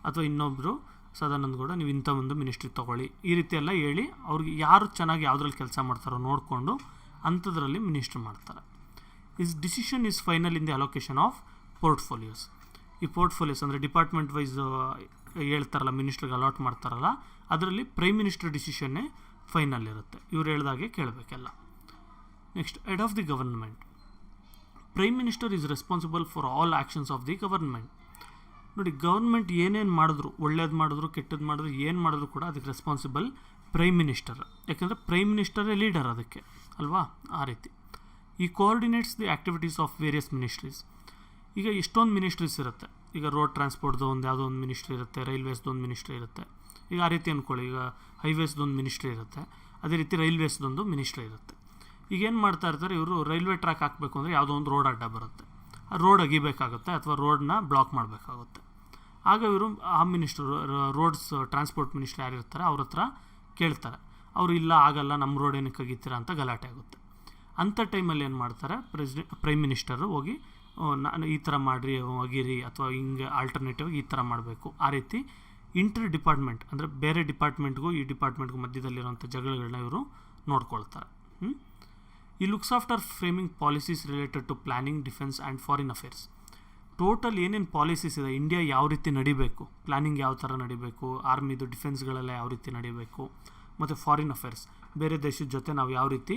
ಅಥವಾ ಇನ್ನೊಬ್ಬರು ಸದಾನಂದ ಗೌಡ ನೀವು ಇಂಥ ಒಂದು ಮಿನಿಸ್ಟ್ರಿ ತೊಗೊಳ್ಳಿ, ಈ ರೀತಿ ಎಲ್ಲ ಹೇಳಿ ಅವ್ರಿಗೆ ಯಾರು ಚೆನ್ನಾಗಿ ಯಾವುದ್ರಲ್ಲಿ ಕೆಲಸ ಮಾಡ್ತಾರೋ ನೋಡಿಕೊಂಡು ಅಂಥದ್ರಲ್ಲಿ ಮಿನಿಸ್ಟ್ರಿ ಮಾಡ್ತಾರೆ. Is decision is final in the allocation of portfolios. ಈ ಪೋರ್ಟ್ಫೋಲಿಯೋಸ್ ಅಂದರೆ ಡಿಪಾರ್ಟ್ಮೆಂಟ್ ವೈಸ್ ಹೇಳ್ತಾರಲ್ಲ, ಮಿನಿಸ್ಟ್ರಿಗೆ ಅಲಾಟ್ ಮಾಡ್ತಾರಲ್ಲ, ಅದರಲ್ಲಿ ಪ್ರೈಮ್ ಮಿನಿಸ್ಟರ್ ಡಿಸಿಷನ್ನೇ ಫೈನಲ್ ಇರುತ್ತೆ. ಇವ್ರು ಹೇಳ್ದಾಗೆ ಕೇಳಬೇಕೆಲ್ಲ. Next, head of the government. Prime minister is responsible for all actions of the government. ನೋಡಿ, ಗೌರ್ಮೆಂಟ್ ಏನೇನು ಮಾಡಿದ್ರು, ಒಳ್ಳೇದು ಮಾಡಿದ್ರು ಕೆಟ್ಟದ್ದು ಮಾಡಿದ್ರು, ಏನು ಮಾಡಿದ್ರು ಕೂಡ ಅದಕ್ಕೆ ರೆಸ್ಪಾನ್ಸಿಬಲ್ ಪ್ರೈಮ್ ಮಿನಿಸ್ಟರ್. ಯಾಕೆಂದರೆ ಪ್ರೈಮ್ ಮಿನಿಸ್ಟರೇ ಲೀಡರ್ ಅದಕ್ಕೆ ಅಲ್ವಾ, ಆ ರೀತಿ. ಈ coordinates the activities of various ministries. ಈಗ ಎಷ್ಟೊಂದು ಮಿನಿಸ್ಟ್ರೀಸ್ ಇರುತ್ತೆ. ಈಗ ರೋಡ್ ಟ್ರಾನ್ಸ್ಪೋರ್ಟ್ದು ಒಂದು ಯಾವುದೋ ಒಂದು ಮಿನಿಸ್ಟ್ರಿ ಇರುತ್ತೆ, ರೈಲ್ವೇಸ್ದು ಒಂದು ಮಿನಿಸ್ಟ್ರಿ ಇರುತ್ತೆ. ಈಗ ಆ ರೀತಿ ಅಂದ್ಕೊಳ್ಳಿ, ಈಗ ಹೈವೇಸ್ದೊಂದು ಮಿನಿಸ್ಟ್ರಿ ಇರುತ್ತೆ, ಅದೇ ರೀತಿ ರೈಲ್ವೇಸ್ದೊಂದು ಮಿನಿಸ್ಟ್ರಿ ಇರುತ್ತೆ. ಈಗ ಏನು ಮಾಡ್ತಾ ಇರ್ತಾರೆ ಇವರು, ರೈಲ್ವೆ ಟ್ರ್ಯಾಕ್ ಹಾಕಬೇಕು ಅಂದರೆ ಯಾವುದೋ ಒಂದು ರೋಡ್ ಅಡ್ಡ ಬರುತ್ತೆ, ಆ ರೋಡ್ ಅಗಿಬೇಕಾಗುತ್ತೆ ಅಥವಾ ರೋಡನ್ನ ಬ್ಲಾಕ್ ಮಾಡಬೇಕಾಗುತ್ತೆ. ಆಗ ಇವರು ಆ ಮಿನಿಸ್ಟ್ರು, ರೋಡ್ಸ್ ಟ್ರಾನ್ಸ್ಪೋರ್ಟ್ ಮಿನಿಸ್ಟ್ರಿ ಯಾರು ಇರ್ತಾರೆ ಅವ್ರ ಹತ್ರ ಕೇಳ್ತಾರೆ. ಅವರು ಇಲ್ಲ ಆಗಲ್ಲ, ನಮ್ಮ ರೋಡ್ ಏನಕ್ಕೆ ಅಗಿತೀರಾ ಅಂತ ಗಲಾಟೆ ಆಗುತ್ತೆ. ಅಂಥ ಟೈಮಲ್ಲಿ ಏನು ಮಾಡ್ತಾರೆ, ಪ್ರೈಮ್ ಮಿನಿಸ್ಟರು ಹೋಗಿ ನಾನು ಈ ಥರ ಮಾಡಿರಿ, ಅಗಿರಿ, ಅಥವಾ ಹಿಂಗೆ ಆಲ್ಟರ್ನೇಟಿವ್ ಈ ಥರ ಮಾಡಬೇಕು. ಆ ರೀತಿ ಇಂಟರ್ ಡಿಪಾರ್ಟ್ಮೆಂಟ್ ಅಂದರೆ ಬೇರೆ ಡಿಪಾರ್ಟ್ಮೆಂಟ್ಗೂ ಈ ಡಿಪಾರ್ಟ್ಮೆಂಟ್ಗೂ ಮಧ್ಯದಲ್ಲಿರುವಂಥ ಜಗಳಗಳನ್ನ ಇವರು ನೋಡ್ಕೊಳ್ತಾರೆ. ಈ looks after framing policies related to planning, defence and foreign affairs. Total ಏನೇನು ಪಾಲಿಸೀಸ್ ಇದೆ, ಇಂಡಿಯಾ ಯಾವ ರೀತಿ ನಡಿಬೇಕು, ಪ್ಲಾನಿಂಗ್ ಯಾವ ಥರ ನಡಿಬೇಕು, ಆರ್ಮಿದು ಡಿಫೆನ್ಸ್ಗಳೆಲ್ಲ ಯಾವ ರೀತಿ ನಡಿಬೇಕು, ಮತ್ತು ಫಾರಿನ್ ಅಫೇರ್ಸ್ ಬೇರೆ ದೇಶದ ಜೊತೆ ನಾವು ಯಾವ ರೀತಿ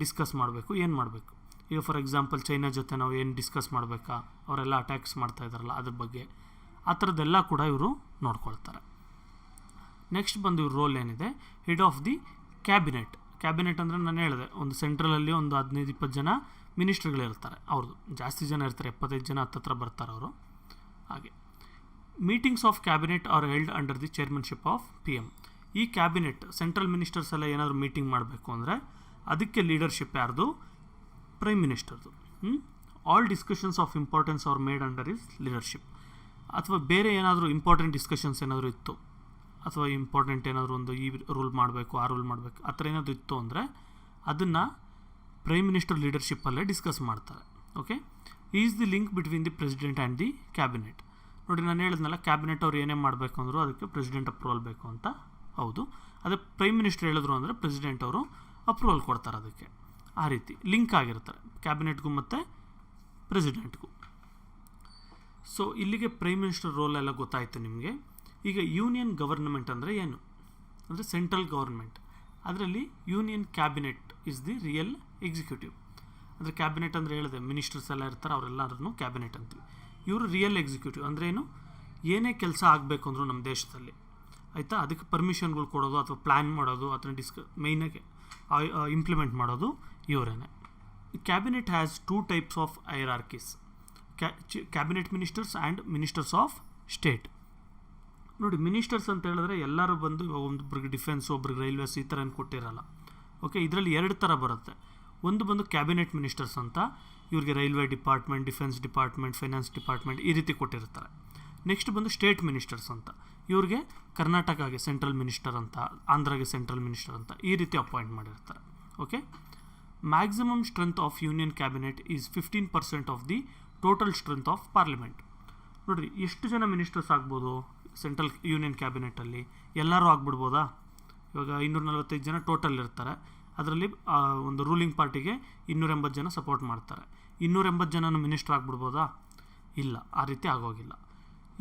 ಡಿಸ್ಕಸ್ ಮಾಡಬೇಕು, ಏನು ಮಾಡಬೇಕು. ಈಗ ಫಾರ್ ಎಕ್ಸಾಂಪಲ್ ಚೈನಾ ಜೊತೆ ನಾವು ಏನು ಡಿಸ್ಕಸ್ ಮಾಡಬೇಕಾ, ಅವರೆಲ್ಲ ಅಟ್ಯಾಕ್ಸ್ ಮಾಡ್ತಾ ಇದ್ದಾರಲ್ಲ ಅದ್ರ ಬಗ್ಗೆ, ಆ ಥರದ್ದೆಲ್ಲ ಕೂಡ ಇವರು ನೋಡ್ಕೊಳ್ತಾರೆ. ನೆಕ್ಸ್ಟ್ ಬಂದು ಇವ್ರ ರೋಲ್ ಏನಿದೆ, head of the cabinet. Cabinet ಅಂದರೆ ನಾನು ಹೇಳಿದೆ, ಒಂದು ಸೆಂಟ್ರಲಲ್ಲಿ ಒಂದು 15-20 ಜನ ಮಿನಿಸ್ಟ್ರಿಗಳಿರ್ತಾರೆ, ಅವ್ರದ್ದು ಜಾಸ್ತಿ ಜನ ಇರ್ತಾರೆ, 75 ಜನ ಹತ್ತತ್ರ ಬರ್ತಾರೆ ಅವರು. ಹಾಗೆ meetings of cabinet are held under the chairmanship of PM. ಈ ಕ್ಯಾಬಿನೆಟ್ ಸೆಂಟ್ರಲ್ ಮಿನಿಸ್ಟರ್ಸ್ ಎಲ್ಲ ಏನಾದರೂ ಮೀಟಿಂಗ್ ಮಾಡಬೇಕು ಅಂದರೆ ಅದಕ್ಕೆ ಲೀಡರ್ಶಿಪ್ ಯಾರ್ದು, ಪ್ರೈಮ್ ಮಿನಿಸ್ಟರ್ದು. All discussions of importance are made under is leadership. ಅಥವಾ ಬೇರೆ ಏನಾದರೂ ಇಂಪಾರ್ಟೆಂಟ್ ಡಿಸ್ಕಷನ್ಸ್ ಏನಾದರೂ ಇತ್ತು, ಅಥವಾ ಇಂಪಾರ್ಟೆಂಟ್ ಏನಾದರೂ ಒಂದು ಈ ರೂಲ್ ಮಾಡಬೇಕು, ಆ ರೂಲ್ ಮಾಡಬೇಕು, ಆ ಥರ ಏನಾದರೂ ಇತ್ತು ಅಂದರೆ ಅದನ್ನು ಪ್ರೈಮ್ ಮಿನಿಸ್ಟರ್ ಲೀಡರ್ಶಿಪ್ಪಲ್ಲೇ ಡಿಸ್ಕಸ್ ಮಾಡ್ತಾರೆ. Okay, is the link between the president and the cabinet. ನೋಡಿ, ನಾನು ಹೇಳಿದ್ನಲ್ಲ, ಕ್ಯಾಬಿನೆಟ್ ಅವ್ರು ಏನೇ ಮಾಡಬೇಕು ಅಂದರೂ ಅದಕ್ಕೆ ಪ್ರೆಸಿಡೆಂಟ್ ಅಪ್ರೂವಲ್ ಬೇಕು ಅಂತ. ಹೌದು, ಅದೇ ಪ್ರೈಮ್ ಮಿನಿಸ್ಟರ್ ಹೇಳಿದ್ರು ಅಂದರೆ ಪ್ರೆಸಿಡೆಂಟ್ ಅವರು ಅಪ್ರೂವಲ್ ಕೊಡ್ತಾರೆ ಅದಕ್ಕೆ. ಆ ರೀತಿ ಲಿಂಕ್ ಆಗಿರ್ತಾರೆ ಕ್ಯಾಬಿನೆಟ್ಗೂ ಮತ್ತು ಪ್ರೆಸಿಡೆಂಟ್ಗೂ. ಸೊ ಇಲ್ಲಿಗೆ ಪ್ರೈಮ್ ಮಿನಿಸ್ಟರ್ ರೋಲ್ ಎಲ್ಲ ಗೊತ್ತಾಯಿತು ನಿಮಗೆ. ಈಗ ಯೂನಿಯನ್ ಗವರ್ನಮೆಂಟ್ ಅಂದರೆ ಏನು ಅಂದರೆ ಸೆಂಟ್ರಲ್ ಗವರ್ಮೆಂಟ್. ಅದರಲ್ಲಿ union cabinet is the real executive. ಅಂದರೆ ಕ್ಯಾಬಿನೆಟ್ ಅಂದರೆ ಹೇಳಿದೆ, ಮಿನಿಸ್ಟರ್ಸ್ ಎಲ್ಲ ಇರ್ತಾರೆ, ಅವರೆಲ್ಲರನ್ನು ಕ್ಯಾಬಿನೆಟ್ ಅಂತೀವಿ. ಇವರು ರಿಯಲ್ ಎಕ್ಸಿಕ್ಯೂಟಿವ್ ಅಂದರೆ ಏನು, ಏನೇ ಕೆಲಸ ಆಗಬೇಕು ಅಂದರೂ ನಮ್ಮ ದೇಶದಲ್ಲಿ ಆಯಿತಾ, ಅದಕ್ಕೆ ಪರ್ಮಿಷನ್ಗಳು ಕೊಡೋದು ಅಥವಾ ಪ್ಲ್ಯಾನ್ ಮಾಡೋದು, ಅದನ್ನ ಮೈನಾಗಿ ಇಂಪ್ಲಿಮೆಂಟ್ ಮಾಡೋದು ಇವರೇನೆ. Cabinet has 2 types of hierarchies, cabinet ministers and ministers of state. ನೋಡಿ, ಮಿನಿಸ್ಟರ್ಸ್ ಅಂತ ಹೇಳಿದ್ರೆ ಎಲ್ಲರೂ ಬಂದು ಒಬ್ಬರಿಗೆ ಡಿಫೆನ್ಸ್, ಒಬ್ರಿಗೆ ರೈಲ್ವೇಸ್ ಈ ಥರ ಏನು ಕೊಟ್ಟಿರಲ್ಲ. ಓಕೆ, ಇದರಲ್ಲಿ 2 ಥರ ಬರುತ್ತೆ. ಒಂದು ಬಂದು ಕ್ಯಾಬಿನೆಟ್ ಮಿನಿಸ್ಟರ್ಸ್ ಅಂತ, ಇವ್ರಿಗೆ railway department, defence department, finance department ಈ ರೀತಿ ಕೊಟ್ಟಿರ್ತಾರೆ. ನೆಕ್ಸ್ಟ್ ಬಂದು ಸ್ಟೇಟ್ ಮಿನಿಸ್ಟರ್ಸ್ ಅಂತ, ಇವ್ರಿಗೆ ಕರ್ನಾಟಕಗೆ ಸೆಂಟ್ರಲ್ ಮಿನಿಸ್ಟರ್ ಅಂತ, ಆಂಧ್ರಗೆ ಸೆಂಟ್ರಲ್ ಮಿನಿಸ್ಟರ್ ಅಂತ ಈ ರೀತಿ ಅಪಾಯಿಂಟ್ ಮಾಡಿರ್ತಾರೆ. Okay, maximum strength of union cabinet is 15% of the total strength of parliament. ನೋಡಿರಿ, ಎಷ್ಟು ಜನ ಮಿನಿಸ್ಟರ್ಸ್ ಆಗ್ಬೋದು ಸೆಂಟ್ರಲ್ ಯೂನಿಯನ್ ಕ್ಯಾಬಿನೆಟಲ್ಲಿ, ಎಲ್ಲರೂ ಆಗ್ಬಿಡ್ಬೋದಾ? ಇವಾಗ 245 ಜನ ಟೋಟಲ್ ಇರ್ತಾರೆ, ಅದರಲ್ಲಿ ಒಂದು ರೂಲಿಂಗ್ ಪಾರ್ಟಿಗೆ 280 ಜನ ಸಪೋರ್ಟ್ ಮಾಡ್ತಾರೆ. 280 ಜನನೂ ಮಿನಿಸ್ಟರ್ ಆಗ್ಬಿಡ್ಬೋದಾ? ಇಲ್ಲ, ಆ ರೀತಿ ಆಗೋಗಿಲ್ಲ.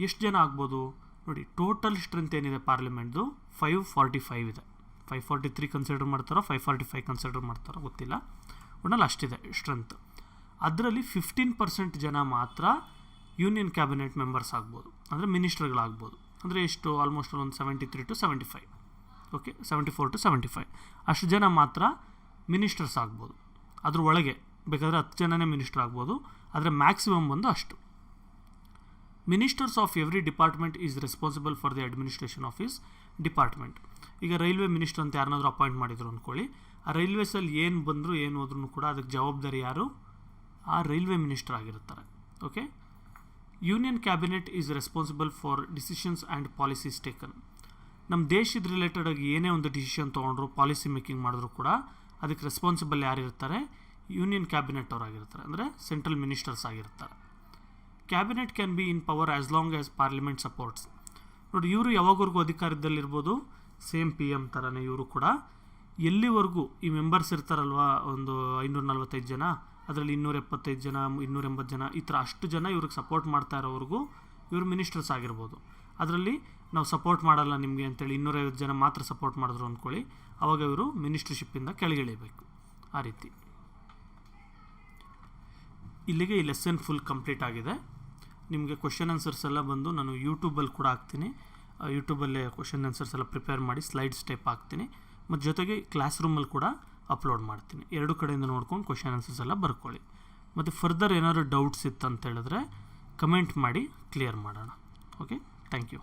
ಎಷ್ಟು ಜನ ಆಗ್ಬೋದು ನೋಡಿ, ಟೋಟಲ್ ಸ್ಟ್ರೆಂತ್ ಏನಿದೆ ಪಾರ್ಲಿಮೆಂಟ್ದು 545 ಇದೆ. 543 ಕನ್ಸಿಡರ್ ಮಾಡ್ತಾರೋ 545 ಕನ್ಸಿಡರ್ ಮಾಡ್ತಾರೋ ಗೊತ್ತಿಲ್ಲ, ಒಟ್ಟಲ್ಲಿ ಅಷ್ಟಿದೆ ಸ್ಟ್ರೆಂತ್. ಅದರಲ್ಲಿ 15% ಜನ ಮಾತ್ರ ಯೂನಿಯನ್ ಕ್ಯಾಬಿನೆಟ್ ಮೆಂಬರ್ಸ್ ಆಗ್ಬೋದು, ಅಂದರೆ ಮಿನಿಸ್ಟರ್ಗಳಾಗ್ಬೋದು. ಅಂದರೆ ಎಷ್ಟು, ಆಲ್ಮೋಸ್ಟ್ ಒಂದು 73 to 75, ಓಕೆ 74 to 75 ಅಷ್ಟು ಜನ ಮಾತ್ರ ಮಿನಿಸ್ಟರ್ಸ್ ಆಗ್ಬೋದು. ಅದ್ರ ಒಳಗೆ ಬೇಕಾದರೆ 10 ಜನನೇ ಮಿನಿಸ್ಟರ್ ಆಗ್ಬೋದು, ಆದರೆ ಮ್ಯಾಕ್ಸಿಮಮ್ ಬಂದು ಅಷ್ಟು. Ministers of every department is responsible for the administration of his department. ಈಗ ರೈಲ್ವೆ ಮಿನಿಸ್ಟರ್ ಅಂತ ಯಾರನ್ನಾದ್ರೂ ಅಪಾಯಿಂಟ್ ಮಾಡಿದ್ರು ಅಂದ್ಕೊಳ್ಳಿ, ಆ ರೈಲ್ವೇಸಲ್ಲಿ ಏನು ಬಂದರೂ ಏನು ಹೋದ್ರೂ ಕೂಡ ಅದಕ್ಕೆ ಜವಾಬ್ದಾರಿ ಯಾರು, ಆ ರೈಲ್ವೆ ಮಿನಿಸ್ಟರ್ ಆಗಿರ್ತಾರೆ. Okay, union cabinet is responsible for decisions and policies taken. ನಮ್ಮ ದೇಶದ ರಿಲೇಟೆಡ್ ಆಗಿ ಏನೇ ಒಂದು ಡಿಸಿಷನ್ ತೊಗೊಂಡ್ರು, ಪಾಲಿಸಿ ಮೇಕಿಂಗ್ ಮಾಡಿದ್ರು ಕೂಡ ಅದಕ್ಕೆ ರೆಸ್ಪಾನ್ಸಿಬಲ್ ಯಾರಿರ್ತಾರೆ, ಯೂನಿಯನ್ ಕ್ಯಾಬಿನೆಟ್ ಅವರಾಗಿರ್ತಾರೆ, ಅಂದರೆ ಸೆಂಟ್ರಲ್ ಮಿನಿಸ್ಟರ್ಸ್ ಆಗಿರ್ತಾರೆ. Cabinet can be in power as long as parliament supports. ನೋಡಿ ಇವರು ಯಾವಾಗವರೆಗೂ ಅಧಿಕಾರದಲ್ಲಿರ್ಬೋದು, ಸೇಮ್ PM ಥರನೇ ಇವರು ಕೂಡ. ಎಲ್ಲಿವರೆಗೂ ಈ ಮೆಂಬರ್ಸ್ ಇರ್ತಾರಲ್ವ, ಒಂದು 545 ಜನ, ಅದರಲ್ಲಿ 275 ಜನ, 280 ಜನ, ಈ ಥರ ಅಷ್ಟು ಜನ ಇವ್ರಿಗೆ ಸಪೋರ್ಟ್ ಮಾಡ್ತಾ ಇರೋವರೆಗೂ ಇವರು ಮಿನಿಸ್ಟರ್ಸ್ ಆಗಿರ್ಬೋದು. ಅದರಲ್ಲಿ ನಾವು ಸಪೋರ್ಟ್ ಮಾಡಲ್ಲ ನಿಮಗೆ ಅಂತೇಳಿ 250 ಜನ ಮಾತ್ರ ಸಪೋರ್ಟ್ ಮಾಡಿದ್ರು ಅಂದ್ಕೊಳ್ಳಿ, ಆವಾಗ ಇವರು ಮಿನಿಸ್ಟರ್ಶಿಪ್ಪಿಂದ ಕೆಳಗಿಳಿಬೇಕು. ಆ ರೀತಿ. ಇಲ್ಲಿಗೆ ಈ ಲೆಸನ್ ಫುಲ್ ಕಂಪ್ಲೀಟ್ ಆಗಿದೆ. ನಿಮಗೆ ಕ್ವಶನ್ ಆನ್ಸರ್ಸ್ ಎಲ್ಲ ಬಂದು ನಾನು ಯೂಟ್ಯೂಬಲ್ಲಿ ಕೂಡ ಹಾಕ್ತೀನಿ. ಯೂಟ್ಯೂಬಲ್ಲೇ ಕ್ವಶನ್ ಆನ್ಸರ್ಸ್ ಎಲ್ಲ ಪ್ರಿಪೇರ್ ಮಾಡಿ ಸ್ಲೈಡ್ಸ್ ಟೈಪ್ ಹಾಕ್ತೀನಿ, ಮತ್ತು ಜೊತೆಗೆ ಕ್ಲಾಸ್ ರೂಮಲ್ಲಿ ಕೂಡ ಅಪ್ಲೋಡ್ ಮಾಡ್ತೀನಿ. ಎರಡು ಕಡೆಯಿಂದ ನೋಡ್ಕೊಂಡು ಕ್ವಶನ್ ಆನ್ಸರ್ಸ್ ಎಲ್ಲ ಬರ್ಕೊಳ್ಳಿ. ಮತ್ತು ಫರ್ದರ್ ಏನಾದರೂ ಡೌಟ್ಸ್ ಇತ್ತು ಅಂತ ಹೇಳಿದ್ರೆ ಕಮೆಂಟ್ ಮಾಡಿ ಕ್ಲಿಯರ್ ಮಾಡೋಣ. Okay, thank you.